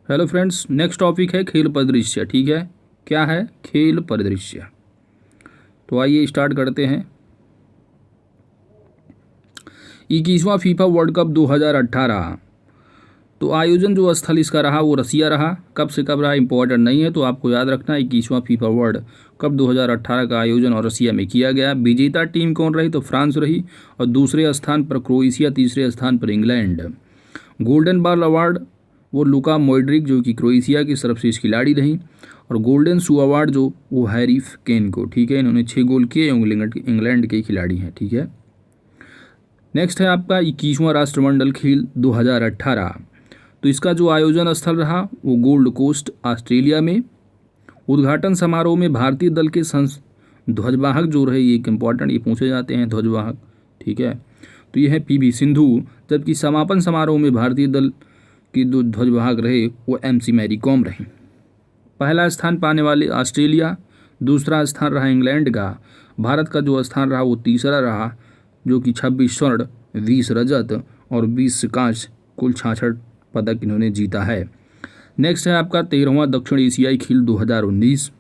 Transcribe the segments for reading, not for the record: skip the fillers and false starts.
Hello friends, next topic है खेल परिदृश्य। ठीक है, क्या है खेल परिदृश्य। तो आइए स्टार्ट करते हैं। 21वां फीफा वर्ल्ड कप 2018। तो आयोजन जो स्थल इसका रहा वो रसिया रहा। कब से कब रहा इंपॉर्टेंट नहीं है, तो आपको याद रखना है 21वां फीफा वर्ल्ड कप 2018 का आयोजन और रसिया में किया गया। विजेता टीम कौन रही, तो फ्रांस रही और दूसरे स्थान पर क्रोएशिया, तीसरे स्थान पर इंग्लैंड। गोल्डन बॉल अवार्ड वो लुका मॉड्रिक जो कि क्रोएशिया की सर्वश्रेष्ठ खिलाड़ी रही, और गोल्डन शू अवार्ड जो वो हैरी केन को। ठीक है, इन्होंने 6 गोल किए, इंग्लैंड के खिलाड़ी हैं। ठीक है, नेक्स्ट है आपका 21वां राष्ट्रमंडल खेल 2018। तो इसका जो आयोजन स्थल रहा वो गोल्ड कोस्ट ऑस्ट्रेलिया में। उद्घाटन समारोह में भारतीय दल के ध्वजवाहक जो रहे, ये एक इम्पॉर्टेंट, ये पूछे जाते हैं ध्वजवाहक। ठीक है, तो ये है पीवी सिंधु, जबकि समापन समारोह में भारतीय दल की जो ध्वजवाहक रहे वो MC मैरी कॉम रही। पहला स्थान पाने वाले ऑस्ट्रेलिया, दूसरा स्थान रहा इंग्लैंड का। भारत का जो स्थान रहा वो तीसरा रहा, जो कि 26 स्वर्ण, 20 रजत और 20 कांस्य, कुल 66 पदक इन्होंने जीता है। नेक्स्ट है आपका 13वां दक्षिण एशियाई खेल 2019।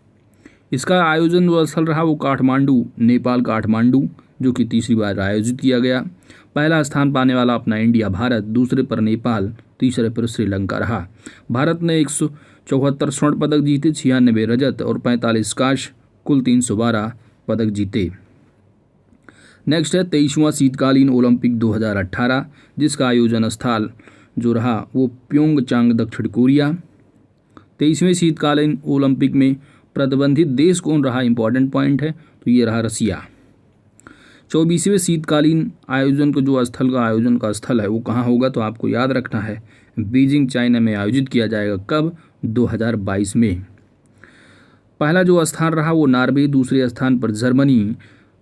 इसका आयोजन जो स्थल रहा वो काठमांडू, नेपाल काठमांडू, जो कि तीसरी बार आयोजित किया गया। पहला स्थान पाने वाला अपना इंडिया भारत, दूसरे पर नेपाल, तीसरे पर श्रीलंका रहा। भारत ने 174 स्वर्ण पदक जीते, 96 रजत और 45 कांस्य, कुल 312 पदक जीते। नेक्स्ट है 23वां शीतकालीन ओलंपिक 2018, जिसका आयोजन स्थल जो रहा वो प्योंगचांग, दक्षिण कोरिया। 23वें शीतकालीन ओलंपिक में प्रतिबंधित देश कौन रहा, इंपॉर्टेंट पॉइंट है, तो ये रहा रसिया। 24वें शीतकालीन आयोजन को जो स्थल का आयोजन का स्थल है वो कहाँ होगा, तो आपको याद रखना है बीजिंग, चाइना में आयोजित किया जाएगा। कब, 2022 में। पहला जो स्थान रहा वो नॉर्वे, दूसरे स्थान पर जर्मनी,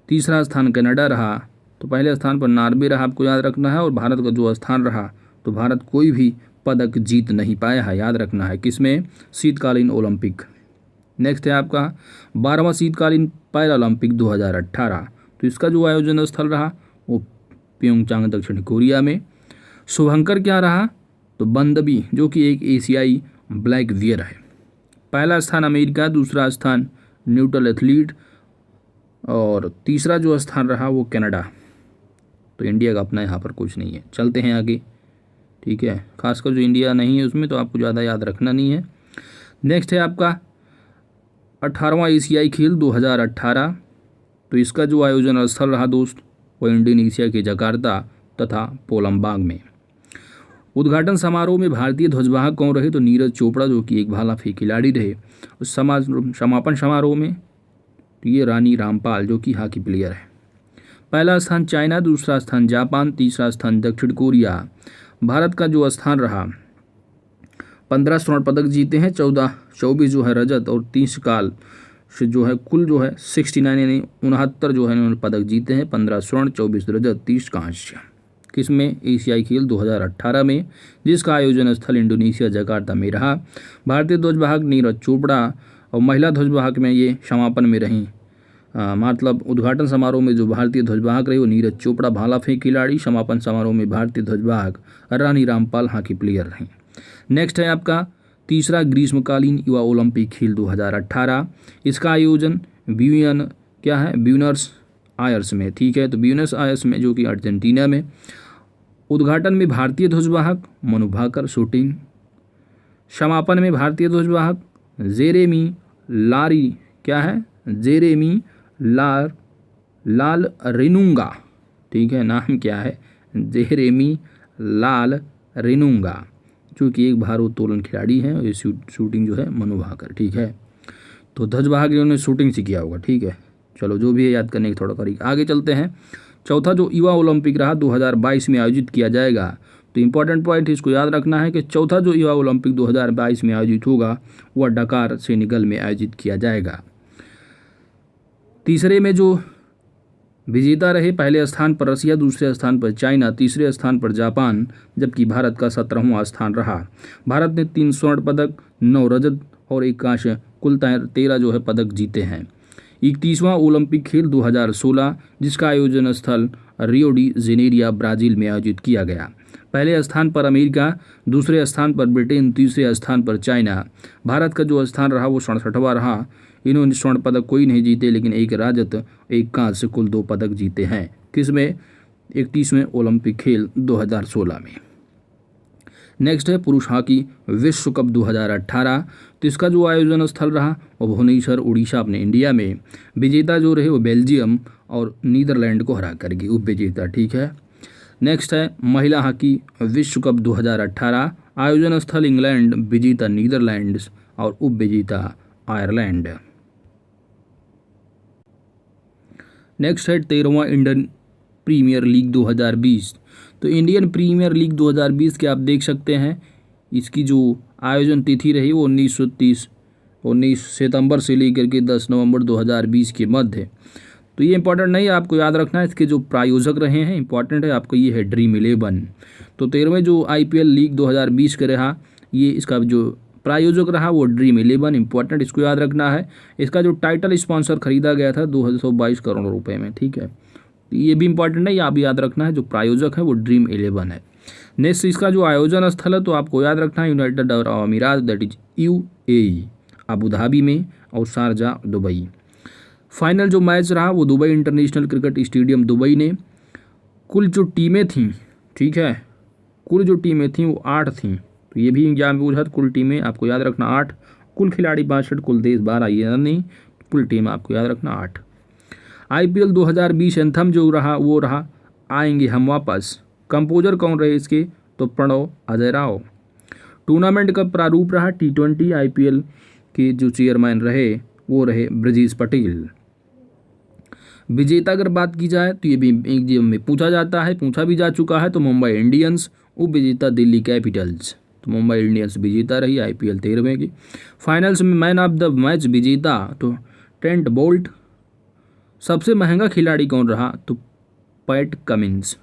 तीसरा स्थान कनाडा रहा। तो पहले स्थान पर नॉर्वे रहा, आपको याद रखना है। और भारत का जो स्थान रहा, तो भारत कोई भी पदक जीत नहीं पाया है, याद रखना है, किसमें, शीतकालीन ओलंपिक। नेक्स्ट है आपका 12वां शीतकालीन पैरालंपिक 2018। तो इसका जो आयोजन स्थल रहा वो प्योंगचांग, दक्षिण कोरिया में। शुभंकर क्या रहा, तो बंदबी, जो कि एक एशियाई ब्लैक वियर है। पहला स्थान अमेरिका, दूसरा स्थान न्यूट्रल एथलीट और तीसरा जो स्थान रहा वो कनाडा। तो इंडिया का अपना यहाँ पर कुछ नहीं है। चलते हैं आगे। ठीक है, खासकर जो इंडिया नहीं है उसमें तो आपको ज़्यादा याद रखना नहीं है। नेक्स्ट है आपका 18वां एशियाई खेल 2018। तो इसका जो आयोजन स्थल रहा दोस्त वो इंडोनेशिया के जकार्ता तथा पोलम्बांग में। उद्घाटन समारोह में भारतीय ध्वजवाहक कौन रहे, तो नीरज चोपड़ा, जो कि एक भाला फेंक खिलाड़ी रहे। उस समापन समारोह में तो ये रानी रामपाल, जो कि हॉकी प्लेयर है। पहला स्थान चाइना, दूसरा स्थान जापान, तीसरा स्थान दक्षिण कोरिया। भारत का जो स्थान रहा 15 स्वर्ण पदक जीते हैं, 24 जो है रजत और 30 काल से जो है कुल जो है 69 यानी 69 जो है इन्होंने पदक जीते हैं। 15 स्वर्ण, 24 रजत, 30 कांस्य, किसमें, एशियाई खेल 2018 में, जिसका आयोजन स्थल इंडोनेशिया जकार्ता में रहा। भारतीय ध्वजवाहक नीरज चोपड़ा और महिला ध्वजवाहक में ये समापन में रहीं। मतलब उद्घाटन समारोह में जो भारतीय ध्वजवाहक रही वो नीरज चोपड़ा, भाला फेंक खिलाड़ी। समापन समारोह में भारतीय ध्वजवाहक रानी रामपाल, हॉकी प्लेयर रहीं। नेक्स्ट है आपका तीसरा ग्रीष्मकालीन युवा ओलंपिक खेल 2018। इसका आयोजन ब्यूनस आयर्स में। ठीक है, तो ब्यूनस आयर्स में, जो कि अर्जेंटीना में। उद्घाटन में भारतीय ध्वजवाहक मनु भाकर, शूटिंग। समापन में भारतीय ध्वजवाहक जेरेमी लाल रेनुंगा। ठीक है, नाम क्या है, जेरेमी लाल रेनुंगा, जो कि एक भारोत्तोलन खिलाड़ी हैं। और ये शूटिंग जो है मनु भाकर। ठीक है, तो ध्वजवाहक इन्होंने शूटिंग से किया होगा। ठीक है, चलो जो भी है याद करने की थोड़ा तरीका। आगे चलते हैं। चौथा जो युवा ओलंपिक रहा 2022 में आयोजित किया जाएगा। तो इंपॉर्टेंट पॉइंट इसको याद रखना है कि चौथा जो युवा ओलंपिक 2022 में आयोजित होगा वह डकार, सेनेगल में आयोजित किया जाएगा। तीसरे में जो विजेता रहे, पहले स्थान पर रसिया, दूसरे स्थान पर चाइना, तीसरे स्थान पर जापान, जबकि भारत का 17वां स्थान रहा। भारत ने 3 स्वर्ण पदक, 9 रजत और 1 कांस्य, कुल 13 जो है पदक जीते हैं। 31वां ओलंपिक खेल 2016, जिसका आयोजन स्थल रियो डी जेनेरिया, ब्राज़ील में आयोजित किया गया। पहले स्थान पर अमेरिका, दूसरे स्थान पर ब्रिटेन, तीसरे स्थान पर चाइना। भारत का जो स्थान रहा वो 67वां रहा। इन्होंने स्वर्ण पदक कोई नहीं जीते, लेकिन एक रजत, एक कांस्य, कुल 2 पदक जीते हैं। किसमें? 31वें ओलंपिक खेल 2016 में। नेक्स्ट है पुरुष हॉकी विश्व कप 2018। तो इसका जो आयोजन स्थल रहा वो भुवनेश्वर, उड़ीसा, अपने इंडिया में। विजेता जो रहे वो बेल्जियम और नीदरलैंड को हरा करके उप विजेता। ठीक है। नेक्स्ट है महिला हॉकी विश्व कप 2018। आयोजन स्थल इंग्लैंड, विजेता नीदरलैंड्स और उप विजेता आयरलैंड। नेक्स्ट है 13वां इंडियन प्रीमियर लीग 2020। तो इंडियन प्रीमियर लीग 2020 के आप देख सकते हैं इसकी जो आयोजन तिथि रही वो 19 सितंबर से लेकर के 10 नवंबर 2020 के मध्य। तो ये इंपॉर्टेंट नहीं है, आपको याद रखना है। इसके जो प्रायोजक रहे हैं इंपॉर्टेंट है आपको, ये है ड्रीम 11। तो 13वें जो IPL लीग 2020 के रहा, ये इसका जो प्रायोजक रहा वो ड्रीम 11, इंपॉर्टेंट, इसको याद रखना है। इसका जो टाइटल स्पॉन्सर खरीदा गया था 222 करोड़ रुपए में। ठीक है, तो ये भी इंपॉर्टेंट है, आप याद रखना है। जो प्रायोजक है वो ड्रीम 11 है। नेक्स्ट इसका जो आयोजन स्थल है तो आपको याद रखना है यूनाइटेड अरब अमीरात, that is UAE, Abu Dhabi में, और शारजा, दुबई। फाइनल जो मैच रहा वो Dubai international cricket stadium Dubai ने। कुल जो टीमें थीं, ठीक है, कुल जो टीमें थीं वो 8 थीं। तो ये भी एग्जाम में पूछा, कुल टीमें आपको याद रखना 8। कुल खिलाड़ी 62, कुल देश 12, ये नहीं, कुल टीम आपको याद रखना 8। IPL 2020 एंथम जो रहा वो रहा आएंगे हम वापस। कंपोजर कौन रहे इसके? तो प्रणव अजय राव। टूर्नामेंट का प्रारूप रहा T20। IPL के जो चेयरमैन रहे वो रहे ब्रजेश पटेल। विजेता अगर बात की जाए तो ये भी एग्जाम में पूछा जाता है, पूछा भी जा चुका है। तो मुंबई इंडियंस, उप विजेता दिल्ली कैपिटल्स। तो मुंबई इंडियंस विजेता रही IPL 13वें की। फाइनल्स में मैन ऑफ द मैच विजेता तो ट्रेंट बोल्ट। सबसे महंगा खिलाड़ी कौन रहा? तो पैट कमिंस।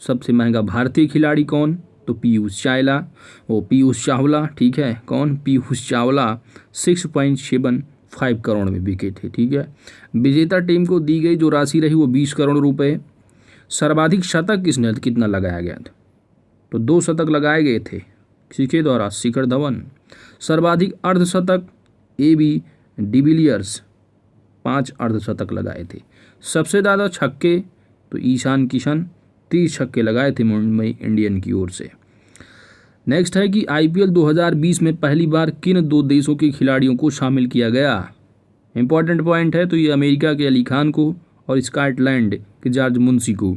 सबसे महंगा भारतीय खिलाड़ी कौन? तो पीयूष चावला। ठीक है, कौन? पीयूष चावला। 6.75 करोड़ में बिके थे। ठीक है। विजेता टीम को दी गई जो राशि रही वो 20 करोड़ रुपए। सर्वाधिक शतक कितना लगाया गया था? तो 2 शतक लगाए गए थे किसके द्वारा? शिखर धवन। सर्वाधिक अर्धशतक AB डिविलियर्स, 5 अर्धशतक लगाए थे। सबसे ज़्यादा छक्के तो ईशान किशन, 30 छक्के लगाए थे मुंबई इंडियन की ओर से। नेक्स्ट है कि IPL 2020 में पहली बार किन 2 देशों के खिलाड़ियों को शामिल किया गया? इंपॉर्टेंट पॉइंट है। तो ये अमेरिका के अली खान को और स्कॉटलैंड के जॉर्ज मुंशी को।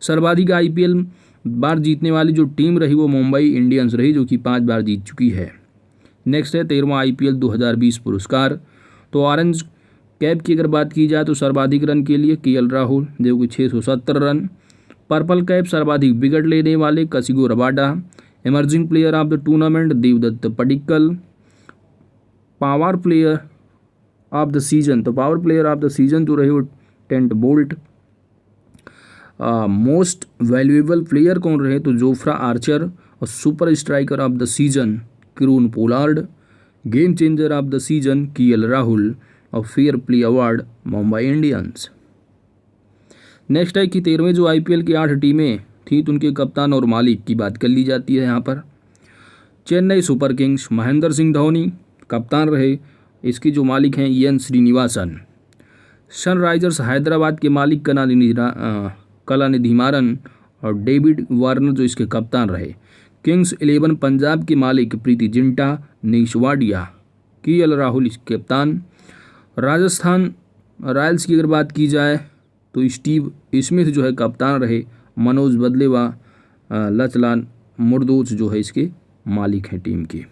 सर्वाधिक IPL बार जीतने वाली जो टीम रही वो मुंबई इंडियंस रही, जो कि 5 बार जीत चुकी है। नेक्स्ट है 13वां IPL 2020 पुरस्कार। तो ऑरेंज कैप की अगर बात की जाए तो सर्वाधिक रन के लिए KL राहुल, जो कि 670 रन। पर्पल कैप सर्वाधिक विकेट लेने वाले Kagiso Rabada. Emerging player of the tournament Devdutt Padikkal. Power player of the season, तो power player of the season जो रहे वो Trent Boult. Most valuable player कौन रहे? तो जोफ्रा आर्चर। और super striker of the season Kieron Pollard. Game changer of the season KL Rahul. और fair play award Mumbai Indians. Next है कि 13वें जो IPL की 8 टीमें थी तो उनके कप्तान और मालिक की बात कर ली जाती है यहाँ पर। चेन्नई सुपर किंग्स, महेंद्र सिंह धोनी कप्तान रहे। इसके जो मालिक हैं EN श्रीनिवासन। सनराइजर्स हैदराबाद के मालिक कलानिधि मारन और डेविड वार्नर जो इसके कप्तान रहे। किंग्स 11 पंजाब के मालिक प्रीति जिंटा, नीश वाडिया। KL राहुल इसके कप्तान। राजस्थान रॉयल्स की अगर बात की जाए तो स्टीव स्मिथ जो है कप्तान रहे। मनोज बदलेवा, लचलान मुर्दोच जो है इसके मालिक हैं टीम के।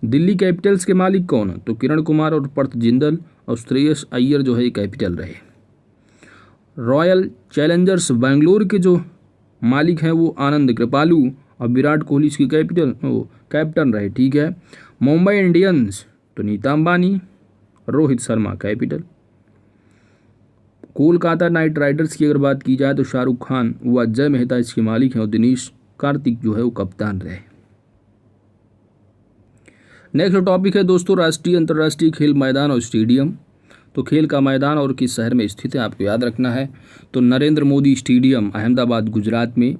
दिल्ली कैपिटल्स के मालिक कौन? तो किरण कुमार और पर्थ जिंदल और श्रेयस अय्यर जो है कैपिटल रहे। रॉयल चैलेंजर्स बेंगलोर के जो मालिक हैं वो आनंद कृपालू और विराट कोहली इसके कैप्टन रहे। ठीक है। मुंबई इंडियंस तो Nita Ambani, Rohit Sharma capital. Kolkata Knight Riders की अगर बात की जाए तो शाहरुख खान व अजय मेहता इसके मालिक हैं और दिनेश कार्तिक जो है वो कप्तान रहे। नेक्स्ट टॉपिक है दोस्तों राष्ट्रीय अंतर्राष्ट्रीय खेल मैदान और स्टेडियम। तो खेल का मैदान और किस शहर में स्थित है आपको याद रखना है। तो नरेंद्र मोदी स्टेडियम अहमदाबाद गुजरात में।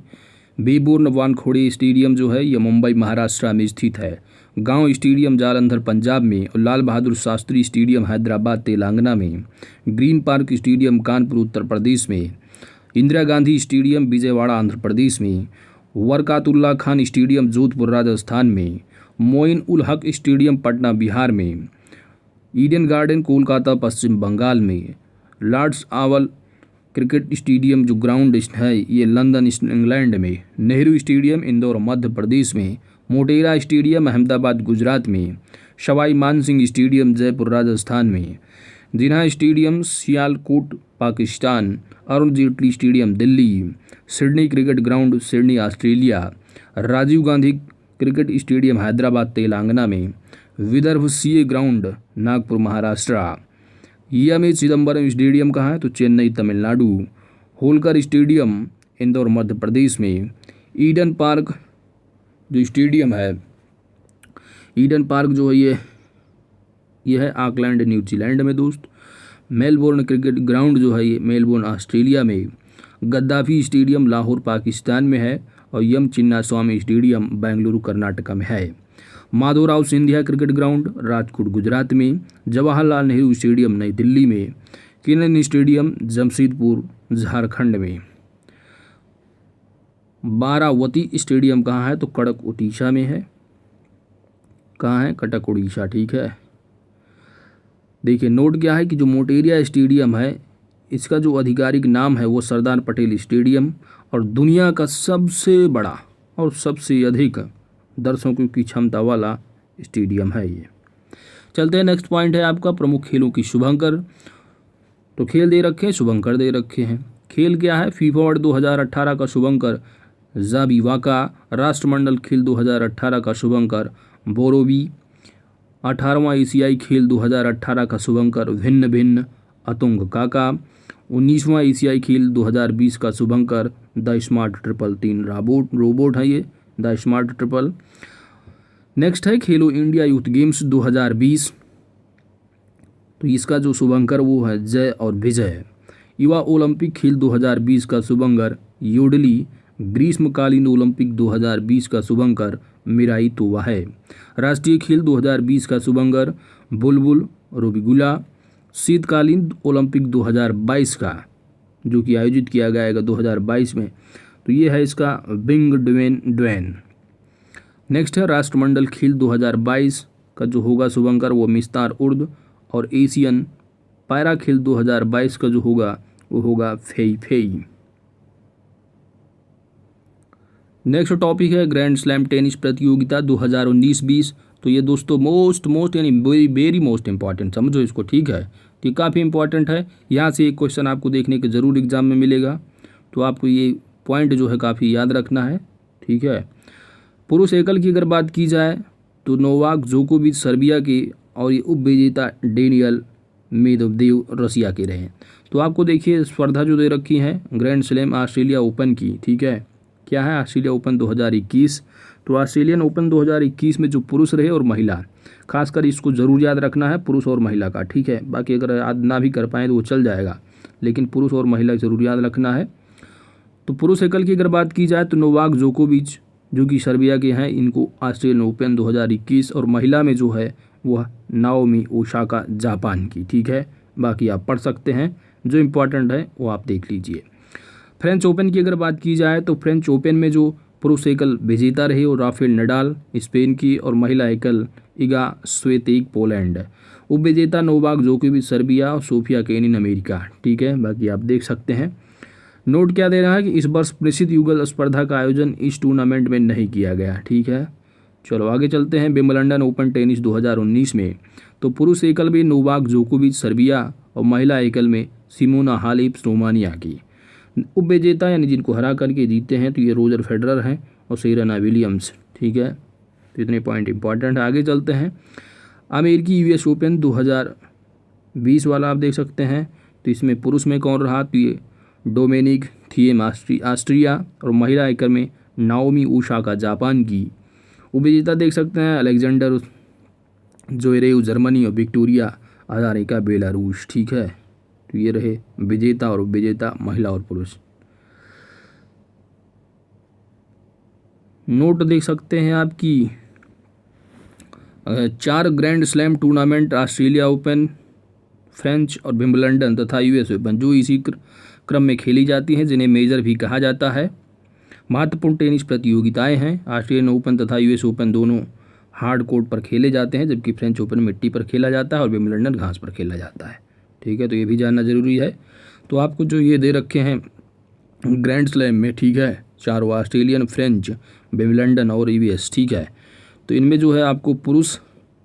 बेबुर्न वानखेड़े स्टेडियम जो है ये मुंबई महाराष्ट्र में स्थित है। गांव स्टेडियम जालंधर पंजाब में और लाल बहादुर शास्त्री स्टेडियम हैदराबाद तेलंगाना में, green park stadium Kanpur Uttar Pradesh में, इंदिरा गांधी स्टेडियम विजयवाड़ा आंध्र प्रदेश में, वरकातुल्ला खान स्टेडियम जोधपुर राजस्थान में, मोइन उल हक स्टेडियम पटना बिहार में, ईडन गार्डन कोलकाता पश्चिम बंगाल में, लॉर्ड्स ओवल क्रिकेट स्टेडियम जो ग्राउंड है ये लंदन इंग्लैंड में, नेहरू स्टेडियम इंदौर मध्य प्रदेश में, मोटेरा स्टेडियम अहमदाबाद गुजरात में, सवाई मानसिंह स्टेडियम जयपुर राजस्थान में, Jinnah stadium Sialkot Pakistan, Arun Jaitley stadium Delhi, Sydney cricket ground Sydney Australia, Rajiv Gandhi cricket stadium Hyderabad Telangana में, Vidarbha CA ground Nagpur Maharashtra, M Chidambaram stadium कहाँ है तो चेन्नई तमिलनाडु, होलकर स्टेडियम इंदौर मध्य प्रदेश में, ईडन पार्क जो स्टेडियम है, ईडन पार्क जो है ये है ऑकलैंड न्यूजीलैंड में दोस्त, मेलबोर्न क्रिकेट ग्राउंड जो है ये मेलबोर्न ऑस्ट्रेलिया में, गद्दाफी स्टेडियम लाहौर पाकिस्तान में है और यम चिन्नास्वामी स्टेडियम बेंगलुरु कर्नाटका में है, माधवराव सिंधिया क्रिकेट ग्राउंड राजकोट गुजरात में, जवाहरलाल नेहरू स्टेडियम नई दिल्ली में, किनन स्टेडियम जमशेदपुर झारखंड में, बारावती स्टेडियम कहाँ है तो कटक उड़ीसा में है, कहाँ है कटक उड़ीसा, ठीक है। देखिए नोट क्या है कि जो मोटेरा स्टेडियम है इसका जो आधिकारिक नाम है वो सरदार पटेल स्टेडियम और दुनिया का सबसे बड़ा और सबसे अधिक दर्शकों की क्षमता वाला स्टेडियम है ये। चलते हैं नेक्स्ट पॉइंट है आपका प्रमुख खेलों की शुभंकर। तो खेल दे रखे हैं, शुभंकर दे रखे हैं। खेल क्या है, फीफा वर्ल्ड 2018 का शुभंकर जाबी वाका, राष्ट्रमंडल खेल 2018 का शुभंकर बोरोबी, 18वां एशियाई खेल 2018 का शुभंकर भिन्न भिन्न अतुंग काका, 19वां एशियाई खेल 2020 का शुभंकर द स्मार्ट ट्रिपल, 3 रोबोट है ये द स्मार्ट ट्रिपल। नेक्स्ट है खेलो इंडिया यूथ गेम्स 2020, तो इसका जो शुभंकर वो है जय और विजय। युवा ओलंपिक खेल 2020 का शुभंकर योडली, ग्रीष्मकालीन ओलंपिक 2020 का शुभंकर मिराई तोवा है। राष्ट्रीय खेल 2020 का शुभंकर बुलबुल रोबिगुला। शीतकालीन ओलंपिक 2022 का जो कि आयोजित किया जाएगा 2022 में, तो ये है इसका विंग ड्वेन। नेक्स्ट है राष्ट्रमंडल खेल 2022 का जो होगा शुभंकर वो मिस्तार उर्द, और एशियन पैरा खेल 2022 का जो होगा वो होगा फेई। नेक्स्ट टॉपिक है ग्रैंड स्लैम टेनिस प्रतियोगिता 2019-20। तो ये दोस्तों मोस्ट यानी वेरी मोस्ट इंपॉर्टेंट, समझो इसको, ठीक है। तो ये काफ़ी इंपॉर्टेंट है, यहाँ से एक क्वेश्चन आपको देखने के ज़रूर एग्जाम में मिलेगा, तो आपको ये पॉइंट जो है काफ़ी याद रखना है, ठीक है। पुरुष एकल की अगर बात की जाए तो नोवाक जोकोविच सर्बिया के और ये उपविजेता डेनियल मेदवेदेव रसिया के रहे। तो आपको देखिए स्पर्धा जो दे रखी है ग्रैंड स्लैम ऑस्ट्रेलिया ओपन की, ठीक है। क्या है ऑस्ट्रेलिया ओपन 2021। तो ऑस्ट्रेलियन ओपन 2021 में जो पुरुष रहे और महिला, खासकर इसको ज़रूर याद रखना है पुरुष और महिला का, ठीक है। बाकी अगर याद ना भी कर पाएँ तो वो चल जाएगा, लेकिन पुरुष और महिला ज़रूर याद रखना है। तो पुरुष एकल की अगर बात की जाए तो नोवाक जोकोविच जो कि सर्बिया के हैं, इनको ऑस्ट्रेलियन ओपन 2021, और महिला में जो है वह नाओमी ओसाका जापान की, ठीक है। बाकी आप पढ़ सकते हैं, जो इम्पोर्टेंट है वो आप देख लीजिए। फ्रेंच ओपन की अगर बात की जाए तो फ्रेंच ओपन में जो पुरुष एकल विजेता रहे वो राफेल नडाल स्पेन की, और महिला एकल इगा स्वेतेक पोलैंड। उपविजेता नोवाक जोकोविच सर्बिया और सोफिया केनिन अमेरिका, ठीक है। बाकी आप देख सकते हैं। नोट क्या दे रहा है कि इस वर्ष प्रसिद्ध युगल स्पर्धा का आयोजन इस टूर्नामेंट में नहीं किया गया, ठीक है। चलो आगे चलते हैं। विंबलडन ओपन टेनिस 2019 में तो पुरुष एकल में नोवाक जोकोविच सर्बिया और महिला एकल में सिमोना हालेप रोमानिया की। उपविजेता यानी जिनको हरा करके जीते हैं तो ये रोजर फेडरर हैं और सेरेना विलियम्स, ठीक है। तो इतने पॉइंट इंपॉर्टेंट है। आगे चलते हैं। अमेरिकी यूएस ओपन 2020 वाला आप देख सकते हैं। तो इसमें पुरुष में कौन रहा, तो ये डोमिनिक थिएम ऑस्ट्रिया, और महिला एकल में नाओमी ओसाका जापान की। उपविजेता देख सकते हैं अलेक्जेंडर जोरेव जर्मनी और विक्टोरिया अजारेंका बेलारूस, ठीक है। तो ये रहे विजेता और उपविजेता महिला और पुरुष। नोट देख सकते हैं आपकी 4 grand slam tournament, Australia open, French और विंबलडन तथा यूएस ओपन, जो इसी क्रम में खेली जाती हैं, जिन्हें मेजर भी कहा जाता है। महत्वपूर्ण टेनिस प्रतियोगिताएं हैं। ऑस्ट्रेलियन ओपन तथा यूएस ओपन दोनों हार्ड कोर्ट पर खेले जाते हैं, जबकि फ्रेंच ओपन मिट्टी पर खेला जाता है और विंबलडन घास पर खेला जाता है। ठीक है, तो ये भी जानना ज़रूरी है। तो आपको जो ये दे रखे हैं ग्रैंड स्लैम में, ठीक है, चारों ऑस्ट्रेलियन, फ्रेंच, विंबलडन और यूएस, ठीक है, तो इनमें जो है आपको पुरुष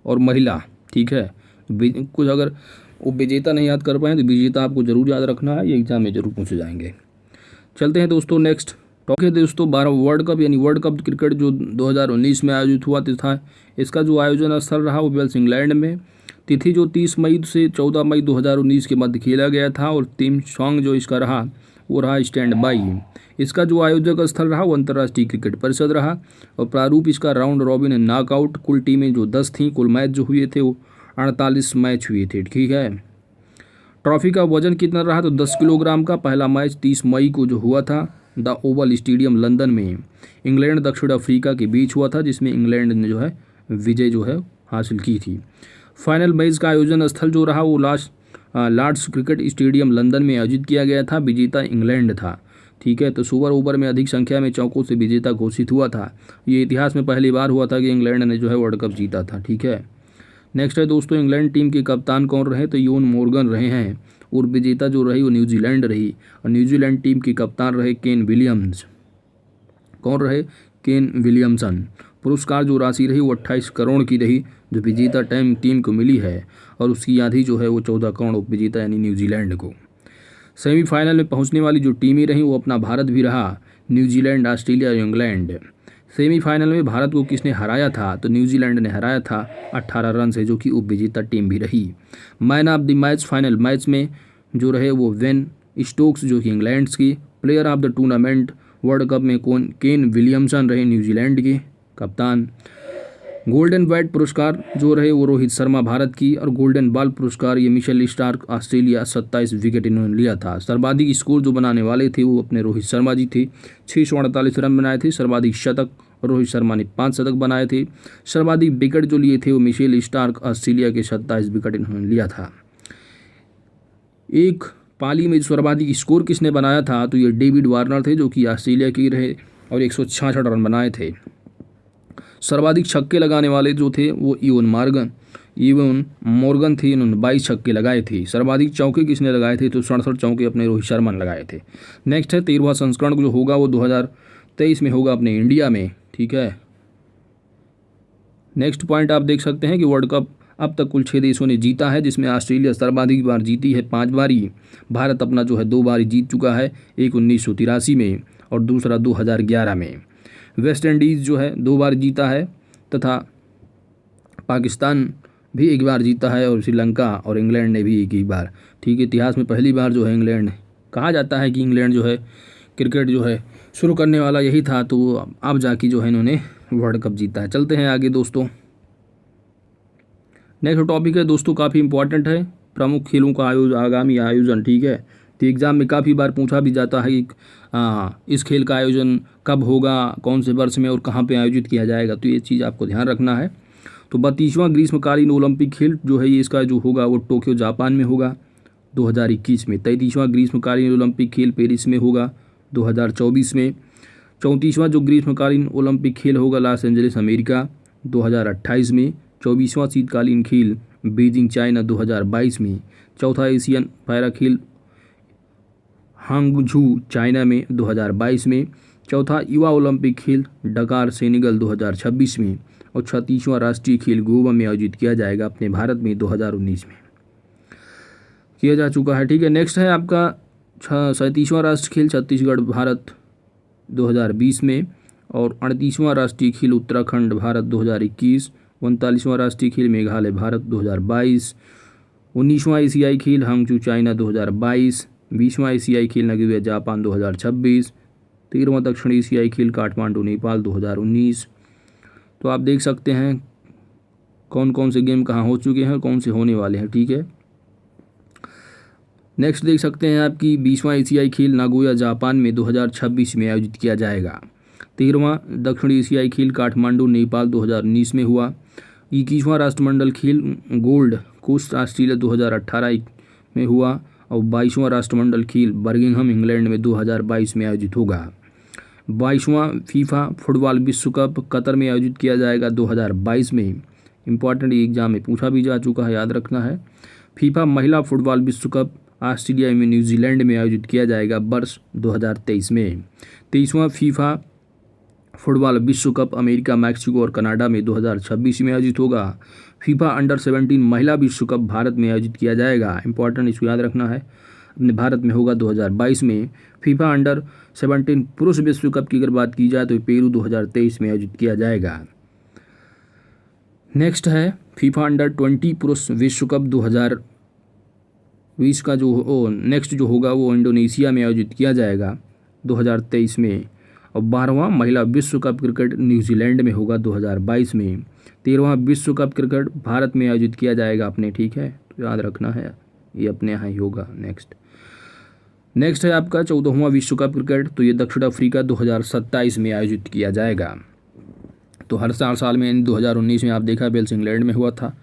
और महिला, ठीक है, कुछ अगर वो विजेता नहीं याद कर पाए तो विजेता आपको जरूर याद रखना है, ये एग्जाम में जरूर पूछे जाएंगे। चलते हैं दोस्तों नेक्स्ट टॉपिक है दोस्तों 12 वर्ल्ड कप, यानी वर्ल्ड कप क्रिकेट जो 2019 में आयोजित हुआ था, इसका जो आयोजन स्थल रहा वो वेल्स इंग्लैंड में। तिथि जो 30 मई से 14 मई 2019 के मध्य खेला गया था और थीम सॉन्ग जो इसका रहा वो रहा स्टैंड बाई। इसका जो आयोजक स्थल रहा वो अंतर्राष्ट्रीय क्रिकेट परिषद रहा और प्रारूप इसका राउंड रॉबिन नॉकआउट। कुल टीमें जो 10 थीं, कुल मैच जो हुए थे वो 48 मैच हुए थे, ठीक है। ट्रॉफी का वजन कितना रहा तो 10 किलोग्राम का। पहला मैच 30 मई को जो हुआ था द ओवल स्टेडियम लंदन में इंग्लैंड दक्षिण अफ्रीका के बीच हुआ था, जिसमें इंग्लैंड ने जो है विजय जो है हासिल की थी। फाइनल मैच का आयोजन स्थल जो रहा वो लॉर्ड्स क्रिकेट स्टेडियम लंदन में आयोजित किया गया था। विजेता इंग्लैंड था, ठीक है। तो सुपर ओवर में अधिक संख्या में चौकों से विजेता घोषित हुआ था। ये इतिहास में पहली बार हुआ था कि इंग्लैंड ने जो है वर्ल्ड कप जीता था, ठीक है। नेक्स्ट है दोस्तों इंग्लैंड टीम के कप्तान कौन रहे तो इयोन मोर्गन रहे हैं और विजेता जो रही वो न्यूजीलैंड रही और न्यूजीलैंड टीम के कप्तान रहे केन विलियम्स। कौन रहे? Kane Williamson. पुरस्कार जो राशि रही वो 28 करोड़ की रही जो विजेता टीम को मिली है और उसकी आधी जो है वो 14 करोड़ उपविजेता यानी न्यूजीलैंड को। सेमीफाइनल में पहुंचने वाली जो टीमें रहीं वो अपना भारत भी रहा, न्यूजीलैंड, ऑस्ट्रेलिया और इंग्लैंड। सेमीफाइनल में भारत को किसने हराया था तो न्यूजीलैंड ने हराया था 18 रन से, जो कि उपविजेता टीम भी रही। Man of the match final match में जो रहे वो वेन स्टोक्स जो कि इंग्लैंड की। Player of the tournament world cup में केन विलियमसन रहे न्यूजीलैंड के कप्तान। गोल्डन बैट पुरस्कार जो रहे वो रोहित शर्मा भारत की और गोल्डन बॉल पुरस्कार ये मिशेल स्टार्क ऑस्ट्रेलिया, 27 विकेट इन्होंने लिया था। सर्वाधिक स्कोर जो बनाने वाले थे वो अपने रोहित शर्मा जी थे, 648 रन बनाए थे। सर्वाधिक शतक रोहित शर्मा ने 5 शतक बनाए थे। सर्वाधिक विकेट जो लिए थे वो मिशेल स्टार्क ऑस्ट्रेलिया के 27 विकेट इन्होंने लिया था। एक पाली में सर्वाधिक स्कोर किसने बनाया था तो ये डेविड वार्नर थे जो कि ऑस्ट्रेलिया के रहे और 166 रन बनाए थे। सर्वाधिक छक्के लगाने वाले जो थे वो इयोन मोर्गन थे, इन्होंने 22 छक्के लगाए थे। सर्वाधिक चौके किसने लगाए थे तो 67 चौके अपने रोहित शर्मा ने लगाए थे। नेक्स्ट है 13वां संस्करण जो होगा वो 2023 में होगा अपने इंडिया में, ठीक है। नेक्स्ट पॉइंट आप देख सकते हैं कि वर्ल्ड कप अब तक कुल 6 देशों ने जीता है, जिसमें ऑस्ट्रेलिया सर्वाधिक बार जीती है 5 बारी। भारत अपना जो है 2 बारी जीत चुका है, एक 1983 में और दूसरा 2011 में। वेस्ट इंडीज़ जो है 2 बार जीता है तथा पाकिस्तान भी 1 बार जीता है और श्रीलंका और इंग्लैंड ने भी 1 बार, ठीक है। इतिहास में पहली बार जो है इंग्लैंड, कहा जाता है कि इंग्लैंड जो है क्रिकेट जो है शुरू करने वाला यही था, तो अब जाके जो है इन्होंने वर्ल्ड कप जीता है। चलते हैं आगे दोस्तों। नेक्स्ट टॉपिक है दोस्तों काफ़ी इंपॉर्टेंट है, प्रमुख खेलों का आगामी आयोजन, ठीक है। तो एग्ज़ाम में काफ़ी बार पूछा भी जाता है कि इस खेल का आयोजन कब होगा, कौन से वर्ष में और कहाँ पे आयोजित किया जाएगा, तो ये चीज़ आपको ध्यान रखना है। तो 32वां ग्रीष्मकालीन ओलंपिक खेल जो है ये इसका जो होगा वो टोक्यो जापान में होगा 2021 में। 33वां ग्रीष्मकालीन ओलंपिक खेल पेरिस में होगा 2024 में। 34वां जो ग्रीष्मकालीन ओलंपिक खेल होगा लॉस एंजलिस अमेरिका 2028 में। 24वां शीतकालीन खेल बीजिंग चाइना 2022 में। चौथा एशियन पैरा खेल हांगझू चाइना में 2022 में। चौथा युवा ओलंपिक खेल डकार सेनेगल 2026 में और 36वां राष्ट्रीय खेल गोवा में आयोजित किया जाएगा अपने भारत में 2019 में किया जा चुका है, ठीक है। नेक्स्ट है आपका 37वां राष्ट्रीय खेल छत्तीसगढ़ भारत 2020 में और 38वां राष्ट्रीय खेल उत्तराखंड भारत 2021। 39वां राष्ट्रीय खेल मेघालय भारत 2022। 19वां एशियाई खेल हांगझू चाइना 2022। 20वां एशियाई खेल नगोया जापान 2026। 13वां दक्षिण एशियाई खेल काठमांडू नेपाल 2019। तो आप देख सकते हैं कौन कौन से गेम कहाँ हो चुके हैं और कौन से होने वाले हैं, ठीक है। नेक्स्ट देख सकते हैं आपकी 20वां एशियाई खेल नागोया जापान में 2026 में आयोजित किया जाएगा। 13वां दक्षिण एशियाई खेल काठमांडू नेपाल 2019 में हुआ। 21वां राष्ट्रमंडल खेल गोल्ड कोस्ट ऑस्ट्रेलिया 2018 में हुआ। और 22वां राष्ट्रमंडल खेल बर्मिंघम इंग्लैंड में 2022 में आयोजित होगा। 22वां फीफा फुटबॉल विश्व कप कतर में आयोजित किया जाएगा 2022 में। इंपॉर्टेंट एग्जाम में पूछा भी जा चुका है, याद रखना है। फीफा महिला फुटबॉल विश्व कप ऑस्ट्रेलिया में न्यूजीलैंड में आयोजित किया जाएगा वर्ष 2023 में। 23वां फीफा फुटबॉल विश्व कप अमेरिका, मैक्सिको और कनाडा में 2026 में आयोजित होगा। फीफा अंडर 17 महिला विश्व कप भारत में आयोजित किया जाएगा। इंपॉर्टेंट, इसको याद रखना है, अपने भारत में होगा 2022 में। फीफा अंडर 17 पुरुष विश्व कप की अगर बात की जाए तो पेरू 2023 में आयोजित किया जाएगा। नेक्स्ट है फीफा अंडर 20 पुरुष विश्व कप 2020 का जो नेक्स्ट जो होगा वो इंडोनेशिया में आयोजित किया जाएगा 2023 में। और 12वां महिला विश्व कप क्रिकेट न्यूजीलैंड में होगा 2022 में। 13वां विश्व कप क्रिकेट भारत में आयोजित किया जाएगा अपने, ठीक है, तो याद रखना है, ये अपने यहाँ ही होगा। नेक्स्ट है आपका 14वां विश्व कप क्रिकेट, तो ये दक्षिण अफ्रीका 2027 में आयोजित किया जाएगा। तो हर साल में 2019 में आप देखा वेल्स इंग्लैंड में हुआ था,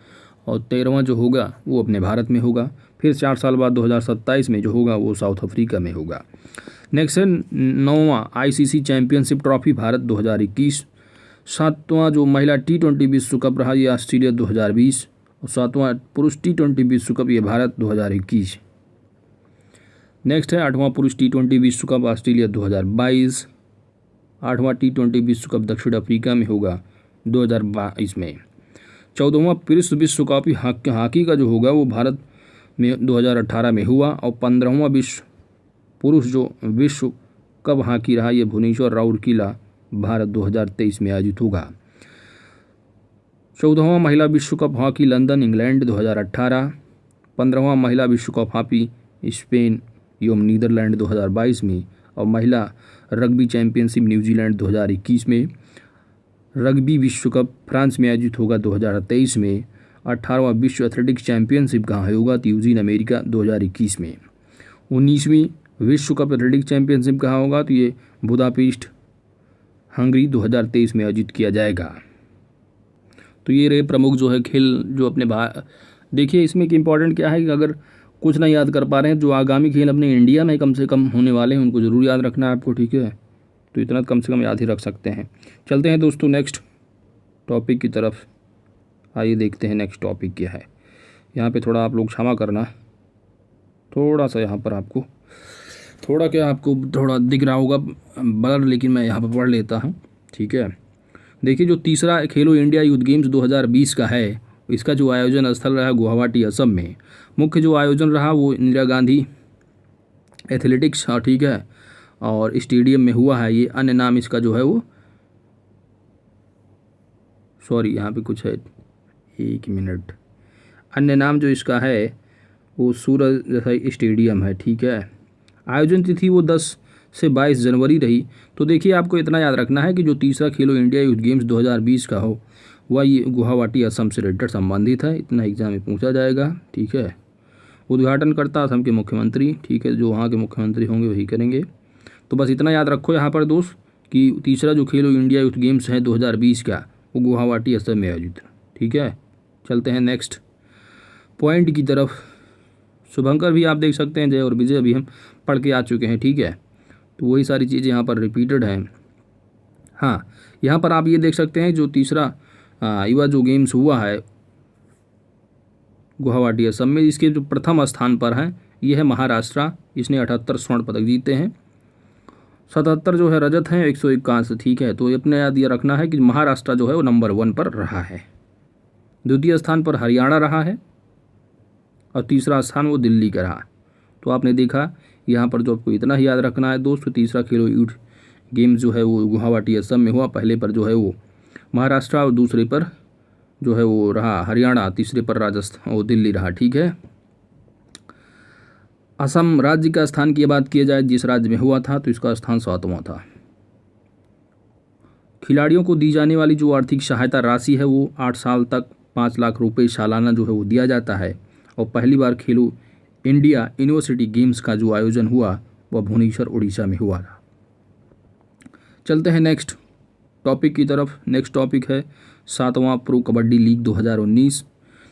और 13वां जो होगा वो अपने भारत में होगा। फिर 4 साल बाद 2027 में जो होगा वो साउथ अफ्रीका में होगा। नेक्स्ट है 9वां आईसीसी चैंपियनशिप ट्रॉफी भारत 2021। 7वां जो महिला T20 विश्व कप रहा ये ऑस्ट्रेलिया 2020। और 7वां पुरुष T20 विश्व कप ये भारत 2021। नेक्स्ट है 8वां पुरुष T20 विश्व कप ऑस्ट्रेलिया 2022। 8वां T20 विश्व कप दक्षिण अफ्रीका में होगा 2022 में। 14वां पुरुष विश्व कप हॉकी का जो होगा वो भारत में 2018 में हुआ। और 15वां पुरुष जो विश्व कप हॉकी रहा ये भुवनेश्वर राउरकेला भारत 2023 में आयोजित होगा। 14वां महिला विश्व कप हॉकी लंदन इंग्लैंड 2018। 15वां महिला विश्व कप हॉकी स्पेन एवं नीदरलैंड 2022 में। और महिला रग्बी चैंपियनशिप न्यूजीलैंड 2021 में। रग्बी विश्व कप फ्रांस में आयोजित होगा 2023 में। 18वां विश्व एथलेटिक्स चैंपियनशिप कहाँ होगा तो यूजीन अमेरिका 2021 में। 19वीं विश्व कप एथलेटिक्स चैंपियनशिप कहाँ होगा तो ये बुदापेस्ट हंगरी 2023 में आयोजित किया जाएगा। तो ये रहे प्रमुख जो है खेल जो अपने देखिए इसमें कि इम्पोर्टेंट क्या है कि अगर कुछ नहीं याद कर पा रहे हैं जो आगामी खेल अपने इंडिया में कम से कम होने वाले हैं उनको ज़रूर याद रखना है आपको, ठीक है, तो इतना कम से कम याद ही रख सकते हैं। चलते हैं दोस्तों नेक्स्ट टॉपिक की तरफ। आइए देखते हैं नेक्स्ट टॉपिक क्या है। यहाँ पे थोड़ा आप लोग क्षमा करना, थोड़ा सा यहाँ पर आपको थोड़ा दिख रहा होगा ब्लर, लेकिन मैं यहाँ पर पढ़ लेता हूँ, ठीक है। देखिए जो तीसरा खेलो इंडिया यूथ गेम्स 2020 का है इसका जो आयोजन स्थल रहा गुवाहाटी असम में। मुख्य जो आयोजन रहा वो इंदिरा गांधी एथलेटिक्स, ठीक है, और स्टेडियम में हुआ है। ये अन्य नाम इसका जो है वो यहाँ पे कुछ है, 1 मिनट, अन्य नाम जो इसका है वो सूरज स्टेडियम है, ठीक है। आयोजन तिथि वो 10 से 22 जनवरी रही। तो देखिए आपको इतना याद रखना है कि जो तीसरा खेलो इंडिया यूथ गेम्स 2020 का हो वह ये गुवाहाटी असम से रिलेटेड संबंधित है, इतना एग्जाम में पूछा जाएगा, ठीक है। उद्घाटन करता असम के मुख्यमंत्री, ठीक है, जो वहाँ के मुख्यमंत्री होंगे वही करेंगे। तो बस इतना याद रखो यहाँ पर दोस्त कि तीसरा जो खेलो इंडिया यूथ गेम्स है 2020 का वो गुवाहाटी असम में आयोजित, ठीक है। चलते हैं नेक्स्ट पॉइंट की तरफ। शुभंकर भी आप देख सकते हैं, जय और विजय भी हम पढ़ के आ चुके हैं, ठीक है, तो वही सारी चीज़ें यहाँ पर रिपीटेड हैं। हाँ, यहाँ पर आप ये देख सकते हैं जो तीसरा युवा जो गेम्स हुआ है गुवाहाटी असम में, इसके जो प्रथम स्थान पर हैं ये है महाराष्ट्र, इसने 78 स्वर्ण पदक जीते हैं, 77 जो है रजत हैं, 101 कांस्य, ठीक है। तो अपने याद ये रखना है कि महाराष्ट्र जो है वो नंबर 1 पर रहा है। द्वितीय स्थान पर हरियाणा रहा है और तीसरा स्थान वो दिल्ली का रहा। तो आपने देखा यहाँ पर जो आपको इतना ही याद रखना है दोस्तों, तीसरा खेलो यूथ गेम्स जो है वो गुवाहाटी असम में हुआ। पहले पर जो है वो महाराष्ट्र और दूसरे पर जो है वो रहा हरियाणा, तीसरे पर राजस्थान और दिल्ली रहा, ठीक है। असम राज्य का स्थान की बात की जाए जिस राज्य में हुआ था तो इसका स्थान 7वां था। खिलाड़ियों को दी जाने वाली जो आर्थिक सहायता राशि है वो 8 साल तक 5 लाख रुपए सालाना जो है वो दिया जाता है। और पहली बार खेलो इंडिया यूनिवर्सिटी गेम्स का जो आयोजन हुआ वह भुवनेश्वर उड़ीसा में हुआ था। चलते हैं नेक्स्ट टॉपिक की तरफ। नेक्स्ट टॉपिक है 7वां प्रो कबड्डी लीग 2019।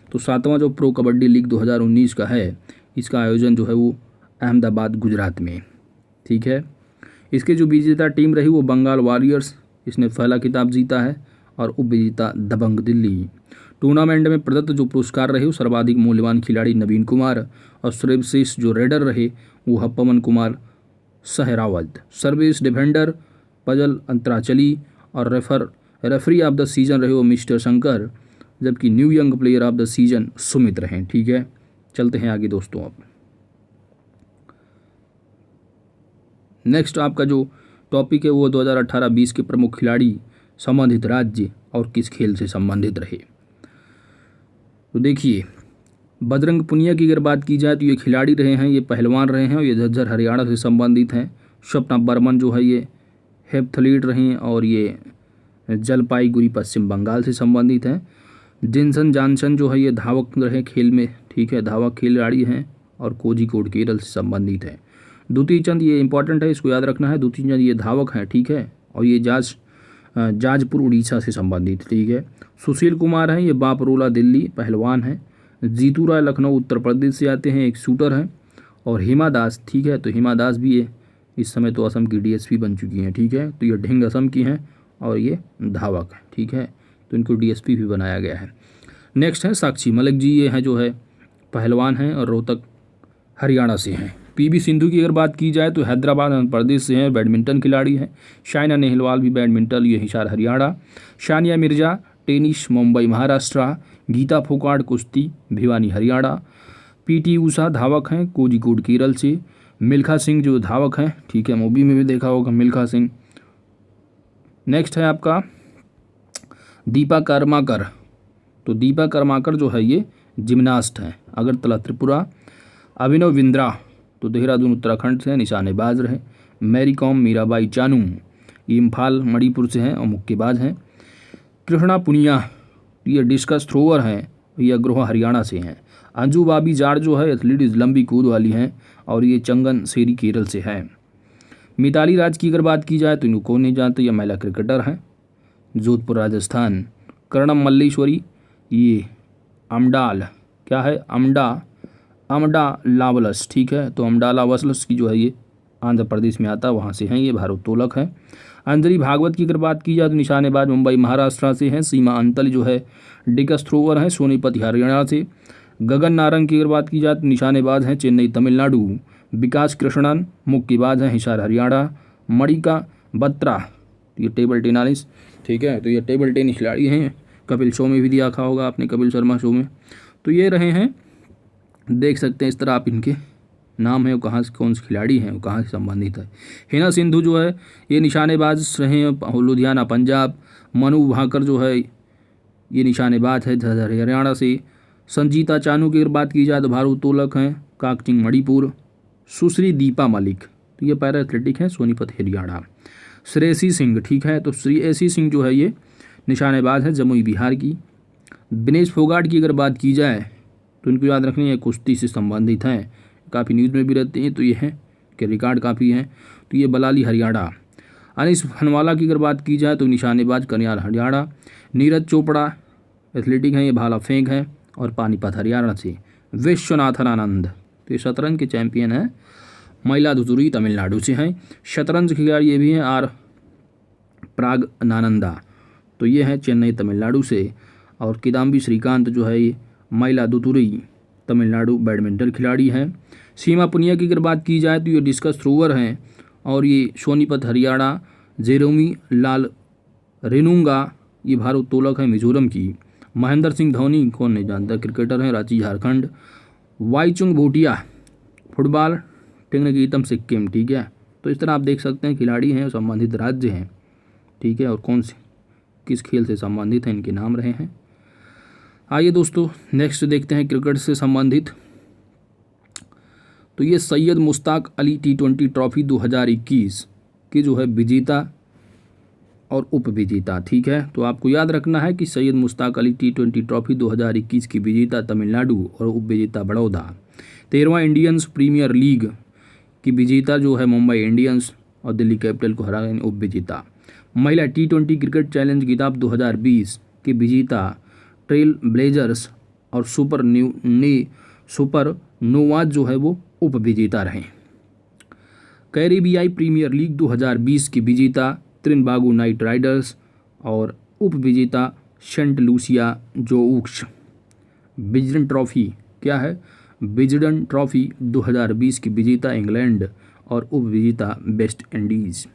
तो 7वां जो प्रो कबड्डी लीग 2019 का है, इसका आयोजन जो है वो अहमदाबाद गुजरात में, ठीक है। इसके जो विजेता टीम रही वो बंगाल वॉरियर्स, इसने पहला खिताब जीता है, और उपविजेता दबंग दिल्ली। टूर्नामेंट में प्रदत्त जो पुरस्कार रहे वो सर्वाधिक मूल्यवान खिलाड़ी नवीन कुमार, और सर्वश्रेष्ठ जो रेडर रहे वो Pawan Kumar Sehrawat, service defender Fazel Atrachali, और रेफरी ऑफ द सीजन रहे वो मिस्टर शंकर, जबकि new young player of the season Sumit रहे, ठीक है। चलते हैं आगे दोस्तों। आप नेक्स्ट आपका जो टॉपिक है वो 2018-20 के प्रमुख खिलाड़ी संबंधित राज्य और किस खेल से संबंधित रहे। तो देखिए, बजरंग पुनिया की अगर बात की जाए तो ये खिलाड़ी रहे हैं, ये पहलवान रहे हैं, और ये झज्जर हरियाणा से संबंधित हैं। स्वप्ना बर्मन जो है ये हेप्थलीट रही हैं, और ये जलपाईगुड़ी पश्चिम बंगाल से संबंधित हैं। जिनसन जॉनसन जो है ये धावक रहे खेल में, ठीक है, धावक खिलाड़ी हैं, और कोझिकोड केरल से संबंधित है। द्वितीय चंद ये इंपॉर्टेंट है, इसको याद रखना है। द्वितीय चंद ये धावक हैं, ठीक है, और ये जाजपुर उड़ीसा से संबंधित, ठीक है। सुशील कुमार हैं, ये बापरोला दिल्ली पहलवान हैं। जीतू राय लखनऊ उत्तर प्रदेश से आते हैं, एक शूटर हैं। और हिमा दास, ठीक है, तो हिमा दास भी ये इस समय तो असम की डीएसपी बन चुकी हैं, ठीक है। तो ये ढिंग असम की हैं, और ये धावक है, ठीक है, तो इनको डीएसपी भी बनाया गया है। नेक्स्ट है साक्षी मलिक जी, ये हैं जो है पहलवान हैं, और रोहतक हरियाणा से हैं। पीवी सिंधु की अगर बात की जाए तो हैदराबाद आंध्र प्रदेश से हैं, बैडमिंटन खिलाड़ी हैं। साइना नेहवाल भी बैडमिंटन, ये हिसार हरियाणा। सानिया मिर्जा टेनिस मुंबई महाराष्ट्र। गीता फोगाट कुश्ती भिवानी हरियाणा। पीटी ऊषा धावक हैं, कोझिकोड केरल से। मिल्खा सिंह जो धावक हैं, ठीक है, मूवी में भी देखा होगा मिल्खा सिंह। नेक्स्ट है आपका दीपा कर्माकर, तो दीपा कर्माकर जो है ये जिम्नास्ट हैं, अगरतला त्रिपुरा। अभिनव बिंद्रा तो देहरादून उत्तराखंड से हैं, निशानेबाज रहे। मैरी कॉम मीराबाई चानू ये इम्फाल मणिपुर से हैं और मुक्केबाज हैं। कृष्णा पुनिया ये डिस्कस थ्रोवर हैं, ये अग्रोहा हरियाणा से हैं। अंजू बाबी जाड़ जो है एथलीट लंबी कूद वाली हैं, और ये चंगन सेरी केरल से हैं। मिताली राज की अगर बात की जाए तो इनको नहीं जानते, ये महिला क्रिकेटर हैं, जोधपुर राजस्थान। कर्णम मल्लेश्वरी ये अमडाल क्या है, अमडा लावलस, ठीक है, तो अमडाला वसलस की जो है ये आंध्र प्रदेश में आता है, वहाँ से हैं, ये भारोत्तोलक हैं। अंजलि भागवत की अगर बात की जाए तो निशानेबाज मुंबई महाराष्ट्र से हैं। सीमा अंतल जो है डिस्कस थ्रोवर हैं, सोनीपत हरियाणा से। गगन नारंग की अगर बात की जाए तो निशानेबाज हैं, चेन्नई तमिलनाडु। विकास कृष्णन मुक्केबाज हैं, हिसार हरियाणा। मणिका बत्रा ये टेबल टेनिस, ठीक है, तो ये टेबल टेनिस खिलाड़ी हैं, कपिल शो में भी देखा होगा आपने, कपिल शर्मा शो में। तो ये रहे हैं, देख सकते हैं इस तरह आप इनके नाम है, वो कहाँ से कौन से खिलाड़ी हैं, वो कहाँ से संबंधित है। हिना सिंधु जो है ये निशानेबाज रहे हैं, लुधियाना पंजाब। मनु भाकर जो है ये निशानेबाज है, हरियाणा से। संजीता चानू की अगर बात की जाए तो भारोत्तोलक हैं, काकचिंग मणिपुर। सुश्री दीपा मलिक तो ये पैरा एथलेटिक हैं, सोनीपत हरियाणा। श्रेयसी सिंह, ठीक है, तो श्रेयसी सिंह जो है ये निशानेबाज है, जमुई बिहार की। दिनेश फोगाट की अगर बात की जाए तो इनको याद रखनी है, कुश्ती से संबंधित हैं, काफ़ी न्यूज़ में भी रहते हैं, तो ये हैं कि रिकॉर्ड काफ़ी हैं, तो ये बलाली हरियाणा। अनिस हनवाला की अगर बात की जाए तो निशानेबाज कन्याल हरियाणा। नीरज चोपड़ा एथलेटिक हैं, ये भाला फेंक हैं, और पानीपत हरियाणा से। विश्वनाथन आनंद तो ये शतरंज के चैंपियन हैं, मयिलादुतुरई तमिलनाडु से हैं। शतरंज खिलाड़ी ये भी हैं, आर प्राग नानंदा तो ये हैं चेन्नई तमिलनाडु से। और किदाम्बी श्रीकांत जो है ये मयिलादुतुरई तमिलनाडु बैडमिंटन खिलाड़ी हैं। सीमा पुनिया की अगर बात की जाए तो ये डिस्कस थ्रोवर हैं, और ये सोनीपत हरियाणा। जेरोमी लाल रेनुंगा ये भारोत्तोलक है, मिजोरम की। महेंद्र सिंह धोनी कौन नहीं जानता, क्रिकेटर हैं, रांची झारखंड। वाईचुंग भूटिया फुटबॉल टेक्निकीतम सिक्किम, ठीक है। तो इस तरह आप देख सकते हैं खिलाड़ी हैं, संबंधित राज्य हैं, ठीक है, और कौन से किस खेल से संबंधित हैं, इनके नाम रहे हैं। आइए दोस्तों नेक्स्ट देखते हैं क्रिकेट से संबंधित। तो ये सैयद मुश्ताक अली T20 ट्रॉफी 2021 के जो है विजेता और उपविजेता, ठीक है। तो आपको याद रखना है कि सैयद मुश्ताक अली T20 ट्रॉफी 2021 की विजेता तमिलनाडु और उपविजेता बड़ौदा। 13वां इंडियंस प्रीमियर लीग की विजेता जो है मुंबई इंडियंस, और दिल्ली कैपिटल को हरा उप विजेता। महिला T20 क्रिकेट चैलेंज खिताब 2020 के विजेता ट्रेल ब्लेजर्स और सुपर नोवाज जो है वो उप विजेता रहे। कैरेबियाई प्रीमियर लीग 2020 की विजेता त्रिनबागो नाइट राइडर्स और उप विजेता सेंट लूसिया जोउक्स। विजडन ट्रॉफी क्या है? विजडन ट्रॉफी 2020 की विजेता इंग्लैंड और उप विजेता वेस्ट इंडीज़।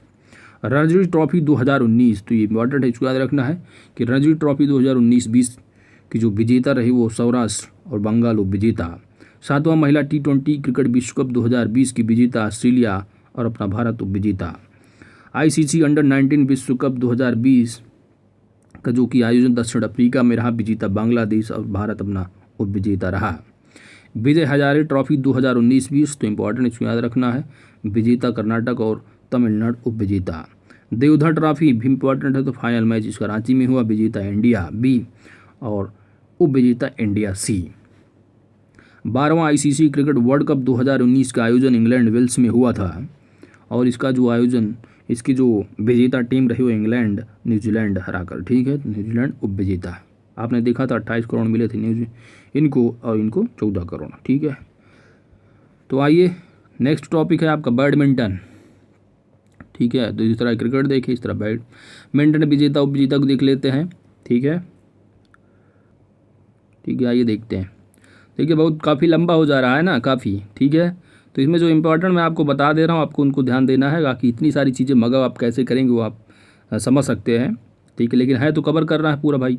रणजी ट्रॉफी 2019, तो ये इंपॉर्टेंट है, इसको याद रखना है कि रणजी ट्रॉफी 2019-20 की जो विजेता रही वो सौराष्ट्र और बंगाल उप विजेता। 7वां महिला T20 क्रिकेट विश्व कप 2020 की विजेता ऑस्ट्रेलिया और अपना भारत उप विजेता। ICC अंडर-19 विश्व कप 2020 का जो कि आयोजन दक्षिण अफ्रीका में रहा, विजेता बांग्लादेश और भारत अपना उप विजेता रहा। विजय हजारे ट्रॉफी 2019-20, तो इंपॉर्टेंट इसको याद रखना है, विजेता कर्नाटक और तमिलनाडु उप विजेता। देवधर ट्रॉफी भी इंपॉर्टेंट है, तो फाइनल मैच इस कराची में हुआ, विजेता इंडिया बी और उप विजेता इंडिया सी। 12वां ICC क्रिकेट वर्ल्ड कप 2019 का आयोजन इंग्लैंड वेल्स में हुआ था और इसका जो आयोजन, इसकी जो विजेता टीम रही वो इंग्लैंड न्यूजीलैंड हराकर, ठीक है, न्यूजीलैंड उप विजेता। आपने देखा था 28 करोड़ मिले थे इनको और इनको 14 करोड़, ठीक है। तो आइए नेक्स्ट टॉपिक है आपका बैडमिंटन, ठीक है। तो इस तरह क्रिकेट देखे, इस तरह बैडमिंटन विजेता उप विजेता को देख लेते हैं, ठीक है। आइए देखते हैं। देखिए बहुत काफ़ी लंबा हो जा रहा है ना, काफ़ी, ठीक है। तो इसमें जो इम्पोर्टेंट मैं आपको बता दे रहा हूँ, आपको उनको ध्यान देना है। बाकी इतनी सारी चीज़ें मगर आप कैसे करेंगे वो आप समझ सकते हैं, ठीक है, लेकिन है तो कवर कर रहा है पूरा भाई।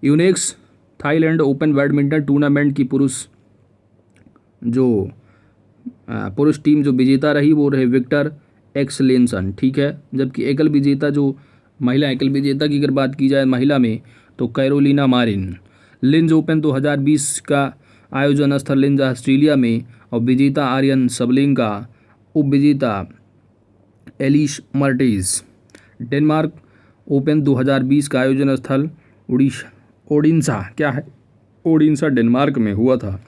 Unix Thailand open badminton tournament की पुरुष टीम जो विजेता रही वो रहे विक्टर एक्सलेंसन, ठीक है। जबकि एकल विजेता जो महिला एकल विजेता की अगर बात की जाए महिला में, तो कैरोलिना मारिन। लिंज ओपन 2020 का आयोजन स्थल लिंज ऑस्ट्रेलिया में और विजेता आर्यन सबलिंगा, उप विजेता एलिश मर्टिज। डेनमार्क ओपन 2020 का आयोजन स्थल ओडिशा क्या है, ओडिशा डेनमार्क में हुआ था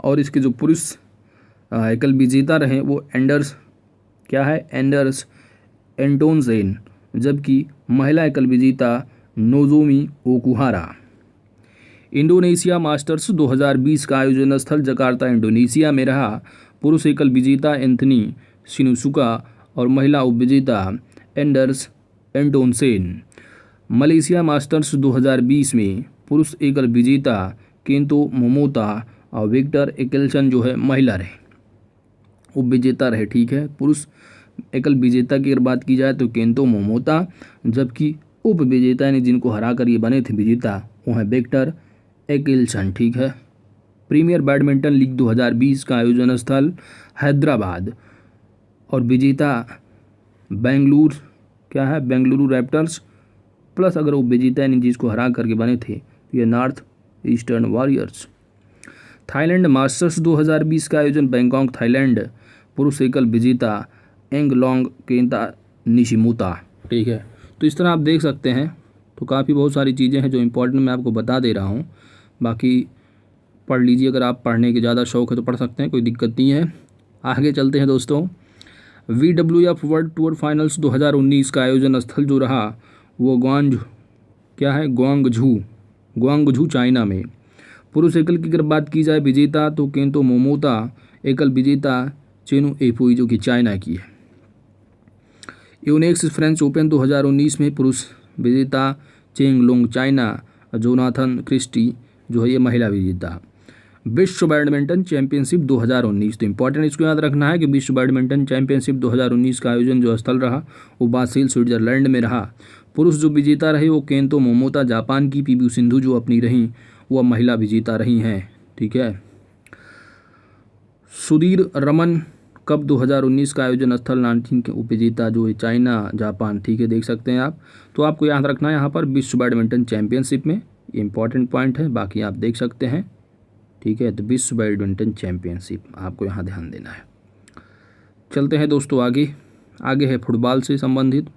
और इसके जो पुरुष एकल विजेता रहे वो एंडर्स एंटोनसेन, जबकि महिला एकल विजेता नोजोमी ओकुहारा। इंडोनेशिया मास्टर्स 2020 का आयोजन स्थल जकार्ता इंडोनेशिया में रहा। पुरुष एकल विजेता एंथनी सिनुसुका और महिला उप विजेता एंडर्स एंटोनसेन। मलेशिया मास्टर्स 2020 में पुरुष एकल विजेता केंतो मोमोता और विक्टर एकेल्सन जो है महिला रहे, उप विजेता रहे, ठीक है। पुरुष एकल विजेता की अगर बात की जाए तो केंतो मोमोता, जबकि उप विजेता यानी जिनको हरा कर ये बने थे विजेता वो है विक्टर एकेल्सन, ठीक है। प्रीमियर बैडमिंटन लीग 2020 का आयोजन स्थल हैदराबाद और विजेता बेंगलुरु रैप्टर्स प्लस अगर वो विजेता यानी जिसको हरा करके बने थे तो ये north eastern warriors. Thailand masters 2020 का आयोजन बैंकॉक थाईलैंड, पुरुष एकल विजेता एंगलोंग केंता निशिमुता, ठीक है। तो इस तरह आप देख सकते हैं। तो काफ़ी बहुत सारी चीज़ें हैं जो इम्पोर्टेंट मैं आपको बता दे रहा हूँ, बाकी पढ़ लीजिए, अगर आप पढ़ने के ज़्यादा शौक है तो पढ़ सकते हैं, कोई दिक्कत नहीं है। आगे चलते हैं दोस्तों। WWF वर्ल्ड टूर फाइनल्स 2019 का आयोजन स्थल जो रहा वो ग्वांगझू चाइना में। पुरुष एकल की अगर बात की जाए विजेता तो केंतो मोमोता, एकल विजेता चेनु एफुई जो कि चाइना की है। यूनेक्स फ्रेंच ओपन 2019 में पुरुष विजेता चेंग लोंग चाइना, जोनाथन क्रिस्टी जो है ये महिला विजेता। विश्व बैडमिंटन चैंपियनशिप 2019, तो इंपॉर्टेंट इसको याद रखना है कि विश्व बैडमिंटन चैंपियनशिप 2019 का आयोजन जो स्थल रहा वो बासेल स्विट्जरलैंड में रहा। पुरुष जो विजेता रहे वो केंतो मोमोता जापान की, पीवी सिंधु जो अपनी रहीं वो महिला विजेता रही हैं, ठीक है। सुधीर रमन कप 2019 का आयोजन स्थल नानकिंग के उपविजेता जो है चाइना जापान, ठीक है, देख सकते हैं आप। तो आपको याद रखना है यहाँ पर विश्व बैडमिंटन चैंपियनशिप में, इंपॉर्टेंट पॉइंट है, बाकी आप देख सकते हैं, ठीक है। तो विश्व बैडमिंटन चैंपियनशिप आपको यहाँ ध्यान देना है। चलते हैं दोस्तों आगे है फुटबॉल से संबंधित।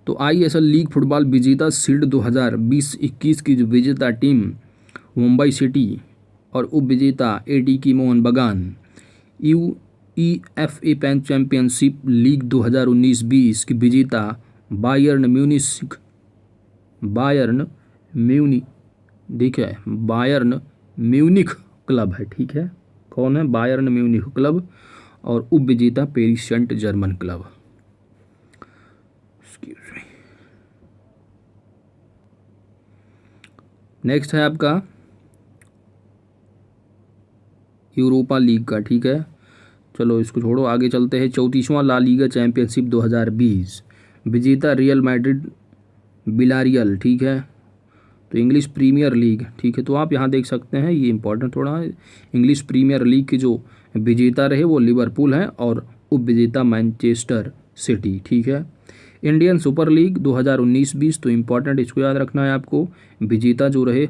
तो ISL लीग फुटबॉल विजेता शील्ड 2020-21 की जो विजेता टीम मुंबई सिटी और उप विजेता ATK मोहन बगान, EFA पैन चैंपियनशिप लीग 2019-20 की विजेता बायर्न म्यूनिख क्लब है, ठीक है। कौन है? Bayern Munich club. और उप विजेता Paris Saint Germain club. Next है आपका यूरोपा लीग का, ठीक है। चलो इसको छोड़ो, आगे चलते हैं। 34वां ला लीगा चैंपियनशिप 2020 विजेता रियल मैड्रिड विलारियल, ठीक है। तो इंग्लिश प्रीमियर लीग, ठीक है। तो आप यहाँ देख सकते हैं, ये इंपॉर्टेंट थोड़ा है, इंग्लिश प्रीमियर लीग के जो विजेता रहे वो लिवरपूल है और उप विजेता मैनचेस्टर सिटी, ठीक है। इंडियन सुपर लीग 2019-20, तो इम्पॉर्टेंट, इसको याद रखना है आपको। विजेता जो रहे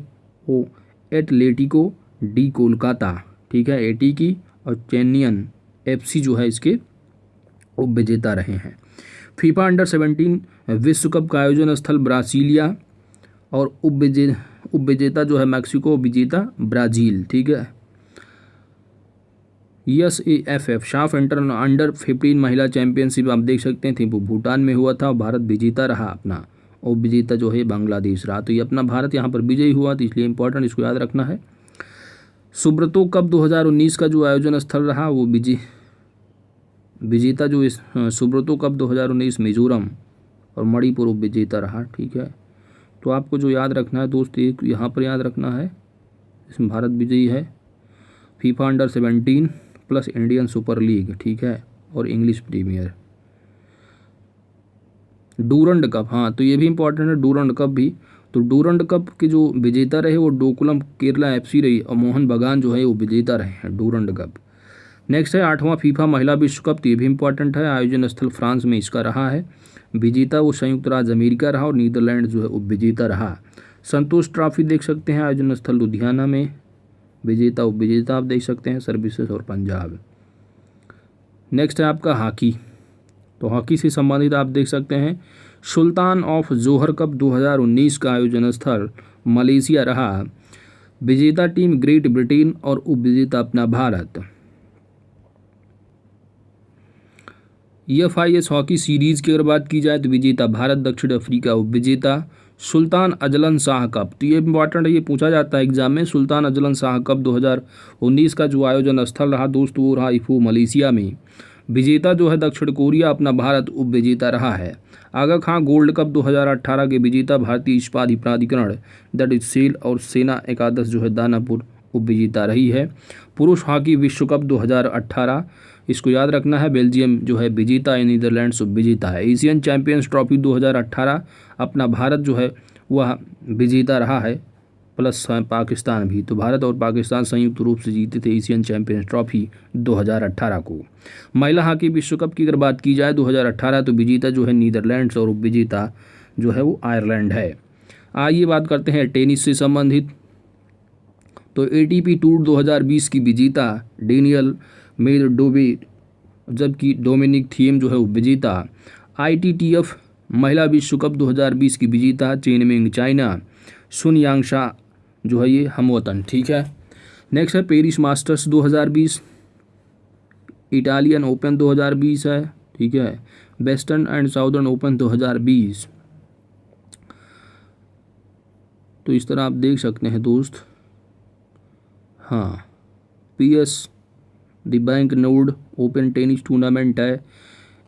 वो एटलेटिको डी कोलकाता, ठीक है, एटी की, और चेन्नईयन FC जो है इसके उप विजेता रहे हैं। फीफा अंडर 17 विश्व कप का आयोजन स्थल ब्रासीलिया और उप विजेता जो है मैक्सिको, विजेता ब्राज़ील, ठीक है। SAFF साफ अंडर 15 महिला चैंपियनशिप आप देख सकते हैं, थी वो भूटान में हुआ था और भारत विजेता रहा अपना, और विजेता जो है बांग्लादेश रहा। तो ये अपना भारत यहाँ पर विजयी हुआ, तो इसलिए इंपॉर्टेंट, इसको याद रखना है। सुब्रतो कप 2019 का जो आयोजन स्थल रहा वो विजेता जो इस सुब्रतो कप 2019 मिजोरम और मणिपुर उप विजेता रहा, ठीक है। तो आपको जो याद रखना है दोस्त, एक यहाँ पर याद रखना है, इसमें भारत विजयी है। FIFA under 17 plus Indian super league, ठीक है, और इंग्लिश प्रीमियर। डूरंड कप, हाँ तो ये भी इंपॉर्टेंट है, डूरंड कप भी। तो डूरंड कप के जो विजेता रहे वो डोकुलम केरला FC रही और मोहन बगान जो है वो विजेता रहे हैं डूरंड कप। नेक्स्ट है 8वां फीफा महिला विश्व कप, तो ये भी इंपॉर्टेंट है, आयोजन स्थल फ्रांस में इसका रहा है। विजेता वो संयुक्त राज्य अमेरिका रहा और नीदरलैंड जो है उप विजेता रहा। संतोष ट्रॉफी देख सकते हैं, आयोजन स्थल लुधियाना में, विजेता उप विजेता आप देख सकते हैं सर्विसेज और पंजाब। नेक्स्ट है आपका हॉकी, तो हॉकी से संबंधित आप देख सकते हैं सुल्तान ऑफ जोहर कप 2019 का आयोजन स्थल मलेशिया रहा। विजेता टीम ग्रेट ब्रिटेन और उप विजेता अपना भारत। FIS हॉकी सीरीज की अगर बात की जाए तो विजेता भारत, दक्षिण अफ्रीका उप विजेता। सुल्तान अजलन शाह कप, तो ये इंपॉर्टेंट है, ये पूछा जाता है एग्जाम में। सुल्तान अजलन शाह कप 2019 का जो आयोजन स्थल रहा दोस्त वो रहा इफू मलेशिया में। विजेता जो है दक्षिण कोरिया, अपना भारत उप विजेता रहा है। आगा खां गोल्ड कप 2018 के विजेता भारतीय इस्पात प्राधिकरण दैट इज सेल और सेना एकादश जो है दानापुर उप विजेता रही है। पुरुष हॉकी विश्व कप 2018, इसको याद रखना है, बेल्जियम जो है विजेता है, नीदरलैंड्स उप विजेता है। एशियन चैंपियंस ट्रॉफी 2018 अपना भारत जो है वह विजेता रहा है, प्लस पाकिस्तान भी। तो भारत और पाकिस्तान संयुक्त रूप से जीते थे एशियन चैंपियंस ट्रॉफी 2018 को। महिला हॉकी विश्व कप की अगर बात की जाए 2018, तो विजेता जो है नीदरलैंड्स और उप विजेता जो है वो आयरलैंड है। आइए बात करते हैं टेनिस से संबंधित। तो ATP टूर 2020 की विजेता डेनियल मेदवेडेव, जबकि डोमिनिक थीम जो है वो विजेता। ITTF महिला विश्व कप 2020 की विजेता चेनमिंग चाइना, सुन यांगशा जो है ये हमवतन, ठीक है। नेक्स्ट है पेरिस मास्टर्स 2020, इटालियन ओपन 2020 है, ठीक है। Western and southern open 2020। तो इस तरह आप देख सकते हैं दोस्त। हाँ, PS the bank node open tennis tournament है।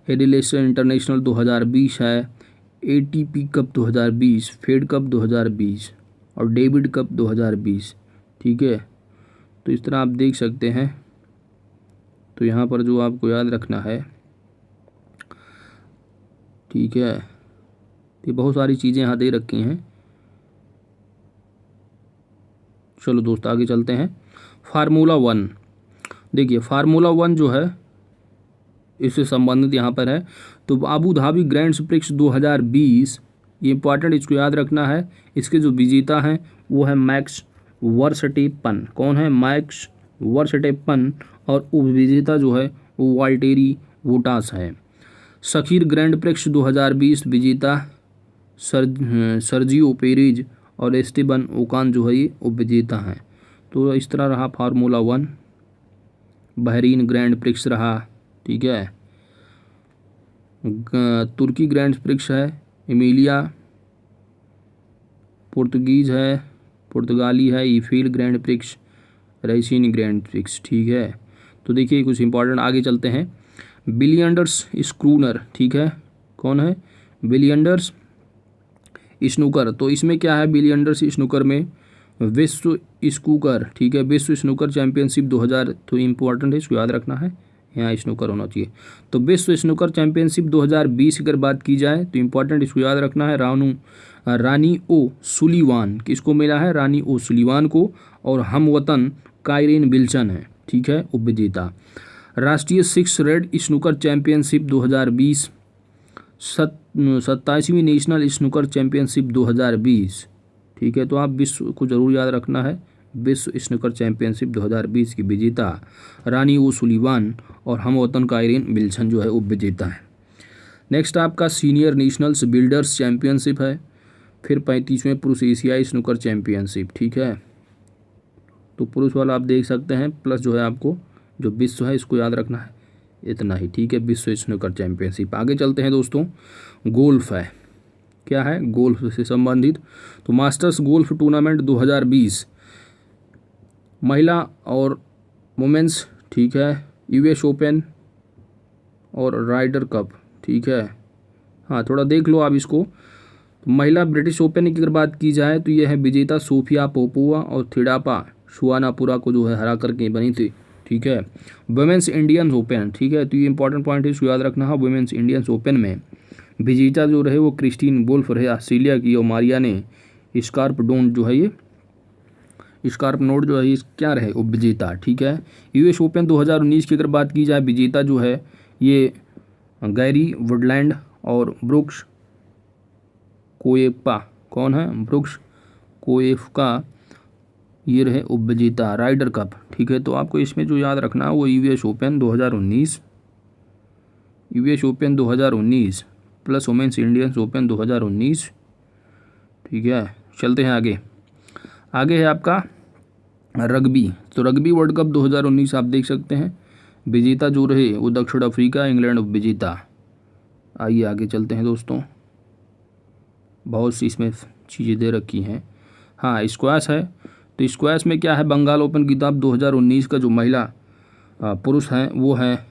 एडिलेशन इंटरनेशनल 2020 है। ATP कप 2020, फेड कप 2020 और डेविड कप 2020, ठीक है। तो इस तरह आप देख सकते हैं। तो यहाँ पर जो आपको याद रखना है, ठीक है, ये बहुत सारी चीज़ें यहाँ दे रखी हैं। चलो दोस्त आगे चलते हैं। फार्मूला 1, देखिए फार्मूला 1 जो है इससे संबंधित यहाँ पर है। तो अबू धाबी ग्रैंड प्रिक्स 2020, ये इंपॉर्टेंट, इसको याद रखना है। इसके जो विजेता हैं वो है मैक्स वर्स्टेपन। कौन है? Max Verstappen. और उपविजेता जो है वो वाल्टेरी बोटास है। सखीर ग्रैंड प्रिक्स 2020 विजेता सर्जियो पेरेज और एस्टेबन ओकान जो है ये उपविजेता हैं। तो इस तरह रहा फार्मूला 1। बहरीन ग्रैंड प्रिक्स रहा, ठीक है, तुर्की ग्रैंड प्रिक्स है, एमिलिया पुर्तगीज है, पुर्तगाली है, ईफिल ग्रैंड प्रिक्स, रेसिन ग्रैंड प्रिक्स, ठीक है। तो देखिए कुछ इंपॉर्टेंट आगे चलते हैं। बिलियंडर्स स्क्रूनर, ठीक है, कौन है, बिलियंडर्स स्नूकर। तो इसमें क्या है, बिलियंडर्स स्नूकर में विश्व स्कूकर, ठीक है, विश्व स्नूकर चैंपियनशिप 2000, तो इम्पोर्टेंट है, इसको याद रखना है, यहाँ स्नूकर होना चाहिए। तो विश्व स्नूकर चैंपियनशिप 2020 अगर बात की जाए तो इम्पोर्टेंट इसको याद रखना है, रानी ओ सुलीवान, किसको मिला है, रानी ओ सुलीवान को, और हमवतन काइरिन विल्सन है, ठीक है, उपविजेता। राष्ट्रीय सिक्स रेड स्नूकर चैंपियनशिप 2020, 27वीं नेशनल स्नूकर चैंपियनशिप 2020, ठीक है। तो आप विश्व को जरूर याद रखना है, विश्व स्नूकर चैंपियनशिप 2020 की विजेता रानी ओ सुलीवान और हमवतन काइरिन विल्सन जो है उपविजेता है। नेक्स्ट आपका सीनियर नेशनल्स बिल्डर्स चैंपियनशिप है, फिर 35वें पुरुष एशियाई स्नूकर चैंपियनशिप, ठीक है। तो पुरुष वाला आप देख सकते हैं, प्लस जो है आपको जो विश्व है इसको याद रखना है, इतना ही, ठीक है, विश्व स्नूकर चैंपियनशिप। आगे चलते हैं दोस्तों, गोल्फ है, क्या है, गोल्फ से संबंधित। तो मास्टर्स गोल्फ टूर्नामेंट 2020 महिला और वुमेन्स, ठीक है, यूएस ओपन और राइडर कप, ठीक है। हाँ थोड़ा देख लो आप इसको। तो महिला ब्रिटिश ओपन की अगर बात की जाए तो यह है विजेता सोफिया पोपोवा और थिडापा सुवानापुरा को जो है हरा करके बनी थी, ठीक है। वुमेन्स इंडियन ओपन, ठीक है, तो ये इंपॉर्टेंट पॉइंट है, इसको याद रखना है। वुमेन्स इंडियन ओपन में विजेता जो रहे वो क्रिस्टीन वुल्फ रहे ऑस्ट्रेलिया की, और मारिया ने स्कार्प डोंट जो है, ये स्कार्प नोट जो है ये क्या रहे उपविजेता, ठीक है। यूएस ओपन 2019 की अगर बात की जाए विजेता जो है ये गैरी वुडलैंड और ब्रुक्स कोएप्का, कौन है, ब्रुक्स कोएप्का, ये रहे उपविजेता राइडर कप, ठीक है। तो आपको इसमें जो याद रखना है वो US Open 2019, US Open 2019 plus women's Indians Open 2019, ठीक है। चलते हैं आगे। आगे है आपका रग्बी। तो रग्बी वर्ल्ड कप 2019 आप देख सकते हैं, विजेता जो रहे वो दक्षिण अफ्रीका, इंग्लैंड विजेता। आइए आगे चलते हैं दोस्तों, बहुत सी इसमें चीज़ें दे रखी हैं। हाँ स्क्वैश है, तो स्क्वैश में क्या है, बंगाल ओपन खिताब 2019 का जो महिला पुरुष हैं वो हैं,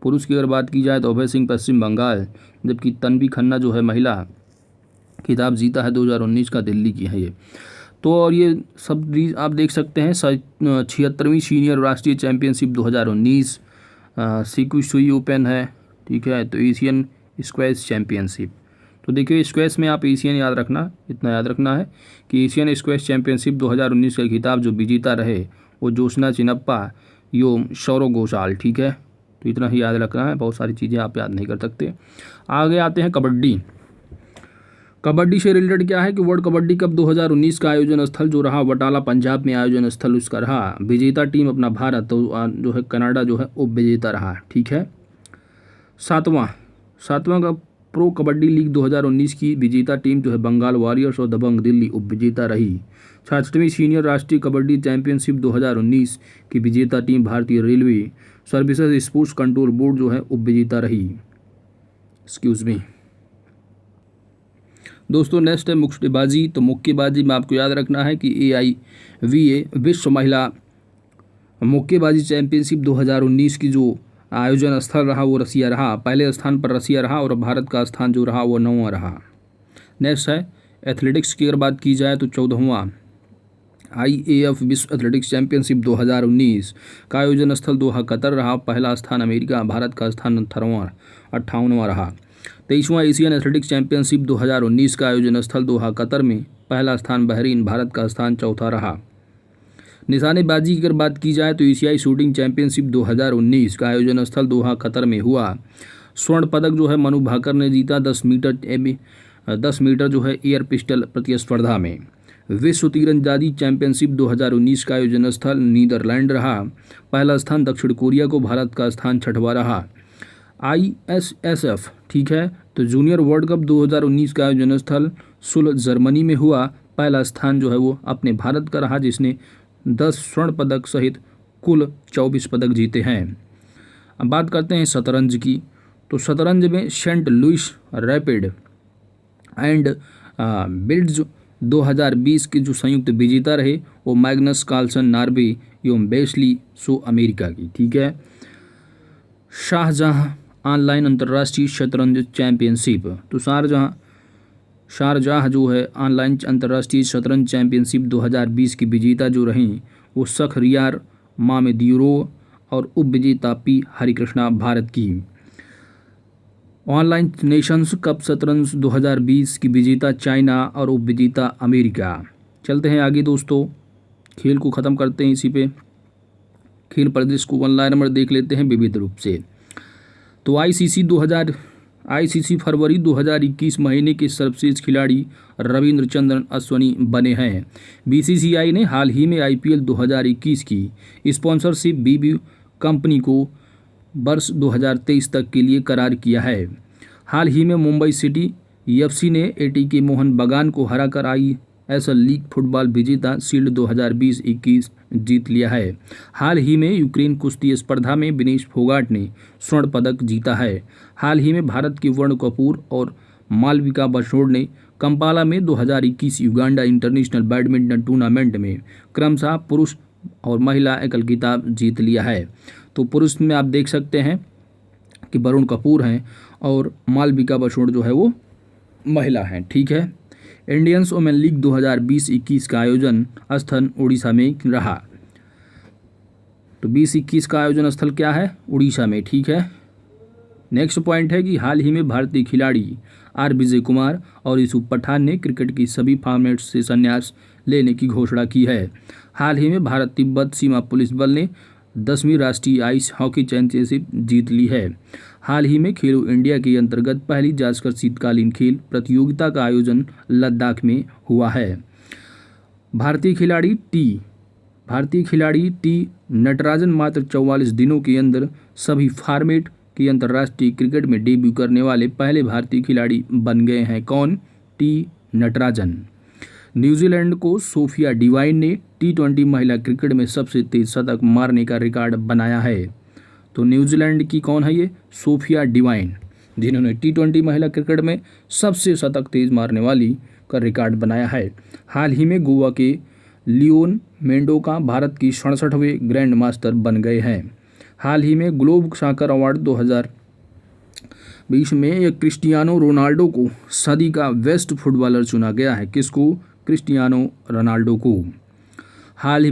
पुरुष की अगर बात की जाए तो अभय सिंह पश्चिम बंगाल, जबकि तन्वी खन्ना जो है महिला खिताब जीता है 2019 का, दिल्ली की है ये। तो और ये सब आप देख सकते हैं 76वीं सीनियर राष्ट्रीय चैंपियनशिप 2019, सिकुशुई ओपन है, ठीक है। तो एशियन स्क्वैश चैंपियनशिप, तो देखिए स्क्वैश में आप एशियन याद रखना, इतना याद रखना है कि एशियन स्क्वैश चैंपियनशिप 2019 का खिताब जो विजेता रहे वो जोशना चिनप्पा यो सौरव घोषाल, ठीक है। तो इतना ही याद रखना है, बहुत सारी चीज़ें आप याद नहीं कर सकते। आगे आते हैं कबड्डी। कबड्डी से रिलेटेड क्या है कि वर्ल्ड कबड्डी कप 2019 का आयोजन स्थल जो रहा बटाला पंजाब में आयोजन स्थल उसका रहा। विजेता टीम अपना भारत, तो जो है कनाडा जो है उप विजेता रहा, ठीक है। सातवां का प्रो कबड्डी लीग 2019 की विजेता टीम जो है बंगाल वॉरियर्स और दबंग दिल्ली उप विजेता रही। 66वीं सीनियर राष्ट्रीय कबड्डी चैंपियनशिप 2019 की विजेता टीम भारतीय railway services sports control board जो है उप विजेता रही। एक्सक्यूज मी दोस्तों, नेक्स्ट है मुक्केबाजी। तो मुक्केबाजी में आपको याद रखना है कि AIVA विश्व महिला मुक्केबाजी चैंपियनशिप 2019 की जो आयोजन स्थल रहा वो रसिया रहा। पहले स्थान पर रसिया रहा और भारत का स्थान जो रहा वो 9वां रहा। नेक्स्ट है एथलेटिक्स की अगर बात की जाए तो 14वां IAF विश्व एथलेटिक्स चैंपियनशिप 2019 का आयोजन स्थल दोहा कतर रहा। पहला स्थान अमेरिका, भारत का स्थान 58वां रहा। 23वां एशियन एथलेटिक्स चैंपियनशिप 2019 का आयोजन स्थल दोहा कतर में, पहला स्थान बहरीन, भारत का स्थान चौथा रहा। निशानेबाजी की अगर बात की जाए तो एशियाई शूटिंग चैंपियनशिप 2019 का आयोजन स्थल दोहा कतर में हुआ। स्वर्ण पदक जो है मनु भाकर ने जीता 10 मीटर जो है एयर पिस्टल प्रतिस्पर्धा में। विश्व तीरंदाजी चैंपियनशिप 2019 का आयोजन स्थल नीदरलैंड रहा। पहला स्थान दक्षिण कोरिया को, भारत का स्थान 6वां रहा। ISSF, ठीक है, तो जूनियर वर्ल्ड कप 2019 का आयोजन स्थल सुल जर्मनी में हुआ। पहला स्थान जो है वो अपने भारत का रहा, जिसने 10 स्वर्ण पदक सहित कुल 24 पदक जीते हैं। अब बात करते हैं शतरंज की। तो शतरंज में Saint Louis rapid and blitz 2020 के जो संयुक्त विजेता रहे वो मैग्नस कार्लसन नॉर्वे एवं बेस्ली सो अमेरिका की। ठीक है। शारजाह ऑनलाइन अंतर्राष्ट्रीय शतरंज चैंपियनशिप। तो शारजाह जो है ऑनलाइन अंतर्राष्ट्रीय शतरंज चैंपियनशिप 2020 की विजेता जो रहीं वो शखरियार मामेदियोरोव और उपविजेता पी हरिकृष्णा भारत की। ऑनलाइन नेशंस कप शतरंज 2020 की विजेता चाइना और उपविजेता अमेरिका। चलते हैं आगे दोस्तों, खेल को ख़त्म करते हैं इसी पे। खेल प्रदेश को ऑनलाइन देख लेते हैं विविध रूप से। तो आईसीसी फरवरी 2021 महीने के सर्वश्रेष्ठ खिलाड़ी रविंद्रचंद्रन अश्विनी बने हैं। बीसीसीआई ने हाल ही में आईपीएल 2021 की स्पॉन्सरशिप बीबी कंपनी को वर्ष 2023 तक के लिए करार किया है। हाल ही में मुंबई सिटी एफसी ने एटीके मोहन बगान को हराकर आईएसएल लीग फुटबॉल विजेता शील्ड 2020-21 जीत लिया है। हाल ही में यूक्रेन कुश्ती स्पर्धा में विनेश फोगाट ने स्वर्ण पदक जीता है। हाल ही में भारत के वरुण कपूर और मालविका बशोर ने कंपाला में 2021 युगांडा इंटरनेशनल बैडमिंटन टूर्नामेंट में क्रमशः पुरुष और महिला एकल खिताब जीत लिया है। तो पुरुष में आप देख सकते हैं कि वरुण कपूर हैं और मालविका बशोर जो है वो महिला हैं। ठीक है। इंडियंस वुमेन लीग 2020-21 का आयोजन स्थल उड़ीसा में रहा। तो 2021 का आयोजन स्थल क्या है? उड़ीसा में। ठीक है। नेक्स्ट पॉइंट है कि हाल ही में भारतीय खिलाड़ी आर विजय कुमार और यूसुफ पठान ने क्रिकेट की सभी फॉर्मेट्स से संन्यास लेने की घोषणा की है। हाल ही में भारत तिब्बत सीमा पुलिस बल ने 10वीं राष्ट्रीय आइस हॉकी चैंपियनशिप जीत ली है। हाल ही में खेलो इंडिया के अंतर्गत पहली जांचकर शीतकालीन खेल प्रतियोगिता का आयोजन लद्दाख में हुआ है। भारतीय खिलाड़ी टी नटराजन मात्र 44 दिनों के अंदर सभी फॉर्मेट की अंतर्राष्ट्रीय क्रिकेट में डेब्यू करने वाले पहले भारतीय खिलाड़ी बन गए हैं। कौन? टी नटराजन। न्यूजीलैंड को सोफिया डिवाइन ने T20 महिला क्रिकेट में सबसे तेज शतक मारने का रिकॉर्ड बनाया है। तो न्यूजीलैंड की कौन है ये? सोफिया डिवाइन, जिन्होंने T20 महिला क्रिकेट में सबसे शतक तेज मारने वाली का रिकॉर्ड बनाया है। हाल ही में गोवा के लियोन मेंडोका भारत की 67वें ग्रैंड मास्टर बन गए हैं। हाल ही में ग्लोब सॉकर अवार्ड 2020 में क्रिस्टियानो रोनाल्डो को सदी का बेस्ट फुटबॉलर चुना गया है। किसको? क्रिस्टियानो रोनाल्डो को। हाल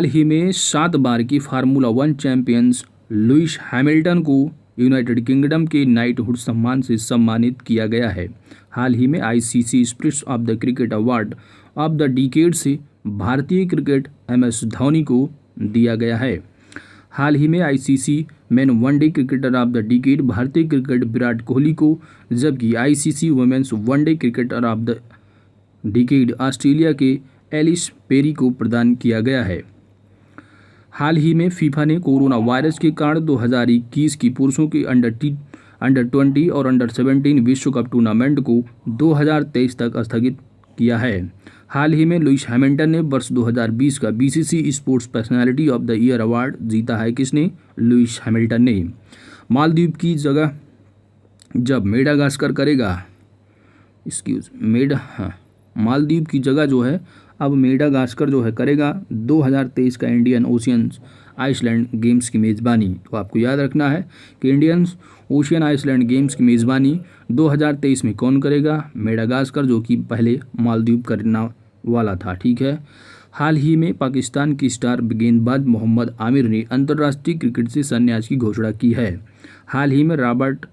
ही में 7 बार की फार्मूला 1 चैंपियंस लुइस हैमिल्टन को यूनाइटेड किंगडम के नाइटहुड सम्मान से सम्मानित किया गया है। हाल ही में ICC spirit of the cricket award of the decade से भारतीय क्रिकेट MS धोनी को दिया गया है। हाल ही में ICC men one day cricketer of the decade भारतीय क्रिकेट विराट कोहली को, जबकि ICC women's one day cricketer of the decade Australia के एलिस पेरी को प्रदान किया गया है। हाल ही में फीफा ने कोरोना वायरस के कारण 2021 की पुरुषों की अंडर 20 और अंडर 17 विश्व कप टूर्नामेंट को 2023 तक स्थगित किया है। हाल ही में लुइस हैमिल्टन ने वर्ष 2020 का BCC sports personality of the year award जीता है। किसने? लुइस हैमिल्टन ने। मालदीव की जगह जब मेडागास्कर करेगा मालदीव की जगह जो है अब मेडागास्कर जो है करेगा 2023 का इंडियन ओशियन आइसलैंड गेम्स की मेज़बानी। तो आपको याद रखना है कि इंडियन ओशियन आइसलैंड गेम्स की मेज़बानी 2023 में कौन करेगा? मेडागास्कर, जो कि पहले मालदीव करना वाला था। ठीक है। हाल ही में पाकिस्तान की स्टार गेंदबाज मोहम्मद आमिर ने अंतर्राष्ट्रीय क्रिकेट से संन्यास की घोषणा की है। हाल ही में रॉबर्ट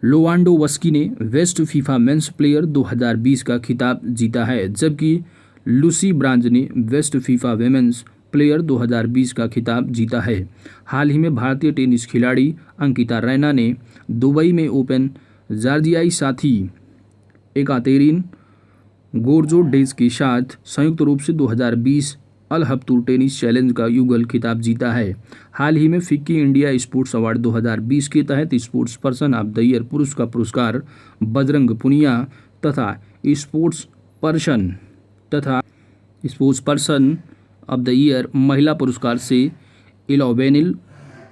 लोवांडोवस्की ने बेस्ट फीफा मेंस प्लेयर 2020 का खिताब जीता है, जबकि लूसी ब्रांज ने बेस्ट फीफा वेमेंस प्लेयर 2020 का खिताब जीता है। हाल ही में भारतीय टेनिस खिलाड़ी अंकिता रैना ने दुबई में ओपन जॉर्जियाई साथी एकातेरिन गोर्जोडेज के साथ संयुक्त रूप से 2020 अल हफ्तूर टेनिस चैलेंज का युगल खिताब जीता है। हाल ही में फिक्की इंडिया स्पोर्ट्स अवार्ड 2020 के तहत sports person of the year पुरुष का पुरस्कार बजरंग पुनिया तथा स्पोर्ट्स पर्सन तथा sports person of the year महिला पुरस्कार से इलोवेनिल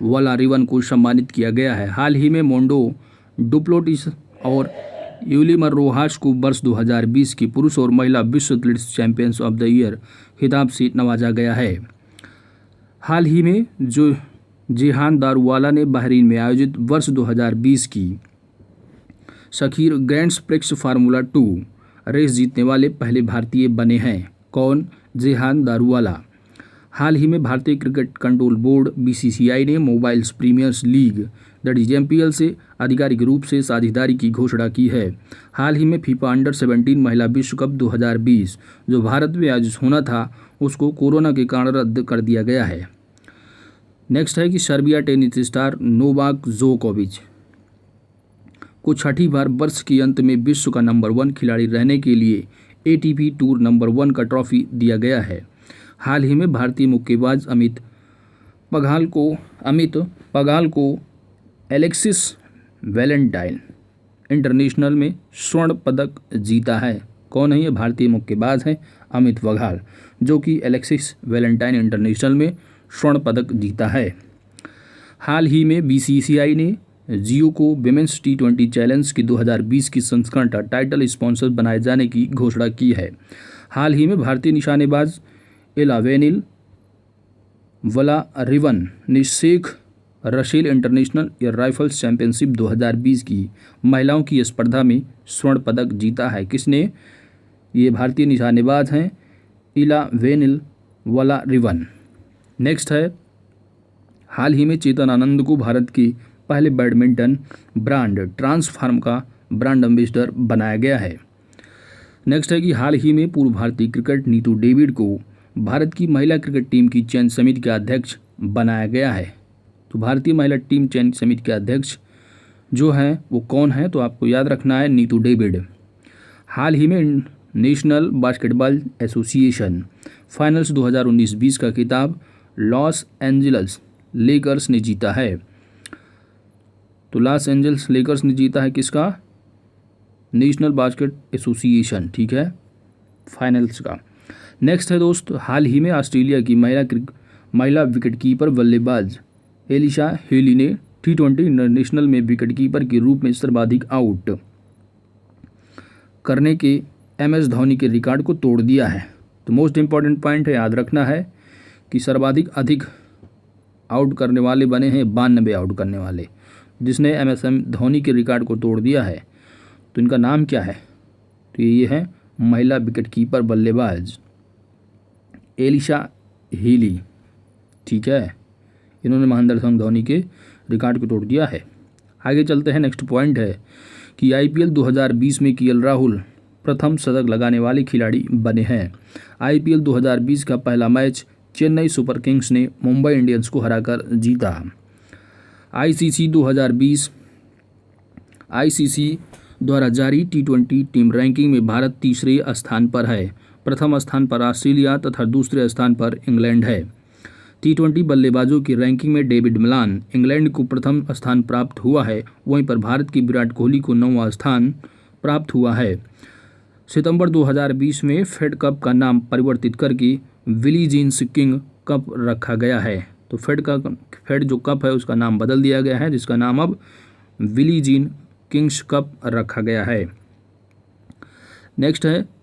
वलारिवन को सम्मानित किया गया है। हाल ही में मोंडो डुप्लोटिस और यूलिमर रोहास को वर्ष 2020 की पुरुष और महिला विश्व athletics champions of the year खिताब से नवाजा गया है। हाल ही में जो जिहान दारूवाला ने बहरीन में आयोजित वर्ष 2020 की Sakhir Grand Prix Formula 2 race जीतने वाले पहले भारतीय बने हैं। कौन? जिहान दारूवाला। हाल ही में भारतीय क्रिकेट कंट्रोल बोर्ड BCCI ने mobile premiers league that is MPL से आधिकारिक रूप से साझेदारी की घोषणा की है। हाल ही में फीफा अंडर 17 महिला विश्व कप 2020 जो भारत में आयोजित होना था उसको कोरोना के कारण रद्द कर दिया गया है। नेक्स्ट है कि सर्बिया टेनिस स्टार नोवाक जोकोविच को छठी बार वर्ष के अंत में विश्व का नंबर 1 खिलाड़ी रहने के लिए ATP टूर नंबर 1 का ट्रॉफी दिया गया है। हाल ही में भारतीय मुक्केबाज अमित पघाल को एलेक्सिस वैलेंटाइन इंटरनेशनल में स्वर्ण पदक जीता है। कौन है ये? भारतीय मुक्केबाज हैं अमित पघाल, जो कि एलेक्सिस वैलेंटाइन इंटरनेशनल में स्वर्ण पदक जीता है। हाल ही में BCCI ने जियो को विमेंस T20 चैलेंज की 2020 की संस्करण का टाइटल स्पॉन्सर बनाए जाने की घोषणा की है। हाल ही में भारतीय निशानेबाज इलोवेनिल वलारिवन ने Sheikh Russel international air rifles championship 2020 की महिलाओं की स्पर्धा में स्वर्ण पदक जीता है। किसने? ये भारतीय निशानेबाज हैं इलोवेनिल वलारिवन। नेक्स्ट है, हाल ही में चेतन आनंद को भारत के पहले बैडमिंटन ब्रांड ट्रांसफॉर्म का ब्रांड एम्बेसडर बनाया गया है। नेक्स्ट है कि हाल ही में पूर्व भारतीय क्रिकेट नीतू डेविड को भारत की महिला क्रिकेट टीम की चयन समिति का अध्यक्ष बनाया गया है। तो भारतीय महिला टीम चयन समिति के अध्यक्ष जो हैं वो कौन है? तो आपको याद रखना है नीतू डेविड। हाल ही में नेशनल बास्केटबॉल एसोसिएशन फाइनल्स 2019-20 का खिताब लॉस एंजल्स लेकर्स ने जीता है। तो लॉस एंजल्स लेकर्स ने जीता है किसका? नेशनल बास्केट एसोसिएशन, ठीक है, फाइनल्स का। नेक्स्ट है दोस्त, हाल ही में ऑस्ट्रेलिया की महिला विकेटकीपर बल्लेबाज एलिशा हेली ने T20 इंटरनेशनल में विकेटकीपर के रूप में सर्वाधिक आउट करने के MS धोनी के रिकॉर्ड को तोड़ दिया है। तो मोस्ट इंपॉर्टेंट पॉइंट है, याद रखना है कि सर्वाधिक अधिक आउट करने वाले बने हैं 92 आउट करने वाले, जिसने MS धोनी के रिकॉर्ड को तोड़ दिया है। तो इनका नाम क्या है? तो ये है महिला विकेटकीपर बल्लेबाज एलिशा हेली, ठीक है। इन्होंने महेंद्र सिंह धोनी के रिकॉर्ड को तोड़ दिया है। आगे चलते हैं। नेक्स्ट पॉइंट है कि IPL 2020 में KL राहुल प्रथम शतक लगाने वाले खिलाड़ी बने हैं। IPL 2020 का पहला मैच चेन्नई सुपर किंग्स ने मुंबई इंडियंस को हराकर जीता। ICC द्वारा जारी T20 टीम रैंकिंग में भारत तीसरे स्थान पर है। प्रथम स्थान पर ऑस्ट्रेलिया तथा दूसरे स्थान पर इंग्लैंड है। T20 बल्लेबाजों की रैंकिंग में डेविड मिलान इंग्लैंड को प्रथम स्थान प्राप्त हुआ है, वहीं पर भारत की विराट कोहली को 9वां स्थान प्राप्त हुआ है। सितंबर 2020 में फेड कप का नाम परिवर्तित करके विली जीन्स किंग कप रखा गया है। तो फेड जो कप है उसका नाम बदल दिया गया है, जिसका नाम अब विली जीन किंग्स कप रखा गया है। नेक्स्ट है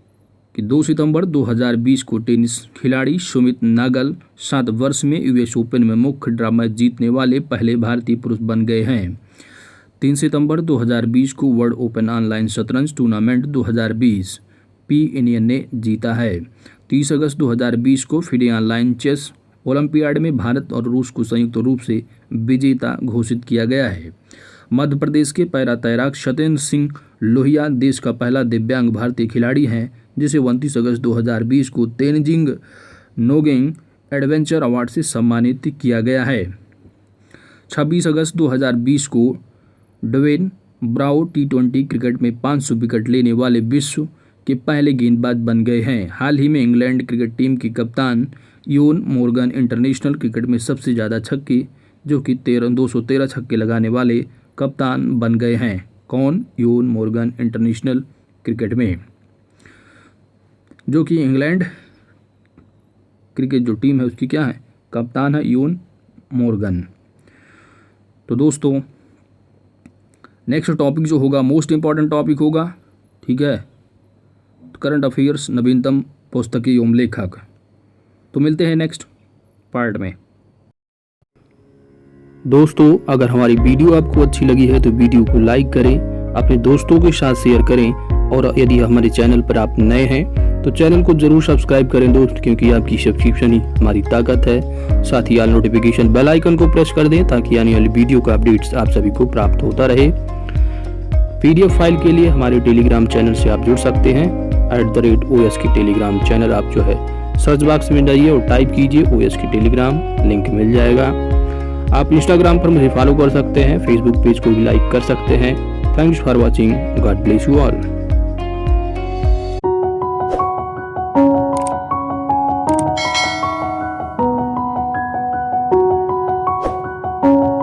कि 2 सितंबर 2020 को टेनिस खिलाड़ी सुमित नागल 7 वर्ष में US ओपन में मुख्य ड्रॉ मैच जीतने वाले पहले भारतीय पुरुष बन गए हैं। 3 सितंबर 2020 को वर्ल्ड ओपन ऑनलाइन शतरंज टूर्नामेंट 2020 P इंडियन ने जीता है। 30 अगस्त 2020 को फिडे ऑनलाइन चेस ओलंपियाड में भारत और रूस को संयुक्त रूप से विजेता घोषित किया गया है। मध्य प्रदेश के पैरा तैराक सत्येंद्र सिंह लोहिया देश का पहला दिव्यांग भारतीय खिलाड़ी हैं, जिसे 29 अगस्त 2020 को तेनजिंग नोगेंग एडवेंचर अवार्ड से सम्मानित किया गया है। 26 अगस्त 2020 को ड्वेन ब्रावो T20 क्रिकेट में 500 विकेट लेने वाले विश्व के पहले गेंदबाज बन गए हैं। हाल ही में इंग्लैंड क्रिकेट टीम के कप्तान इयोन मोर्गन इंटरनेशनल क्रिकेट में सबसे ज़्यादा छक्के जो कि 213 छक्के लगाने वाले कप्तान बन गए हैं। कौन? इयोन मोर्गन इंटरनेशनल क्रिकेट में, जो कि इंग्लैंड क्रिकेट जो टीम है उसकी क्या है, कप्तान है यून मॉर्गन। तो दोस्तों नेक्स्ट टॉपिक जो होगा मोस्ट इम्पॉर्टेंट टॉपिक होगा, ठीक है, करंट अफेयर्स, नवीनतम पुस्तकें एवं लेखक। तो मिलते हैं नेक्स्ट पार्ट में। दोस्तों अगर हमारी वीडियो आपको अच्छी लगी है तो वीडियो को लाइक करें, अपने दोस्तों के साथ शेयर करें, और यदि हमारे चैनल पर आप नए हैं तो चैनल को जरूर सब्सक्राइब करें दोस्त, क्योंकि आपकी सब्सक्रिप्शन ही हमारी ताकत है। साथ ही ऑल नोटिफिकेशन बेल आइकन को प्रेस कर दें ताकि आने वाली वीडियो का अपडेट्स आप सभी को प्राप्त होता रहे। PDF फाइल के लिए हमारे टेलीग्राम चैनल से आप जुड़ सकते हैं, @OS की टेलीग्राम चैनल। आप जो है सर्च बॉक्स में जाइए और टाइप कीजिए OS की टेलीग्राम, लिंक मिल जाएगा। आप इंस्टाग्राम पर मुझे फॉलो कर सकते हैं, फेसबुक पेज को भी लाइक कर सकते हैं। Thanks for watching, God bless you all.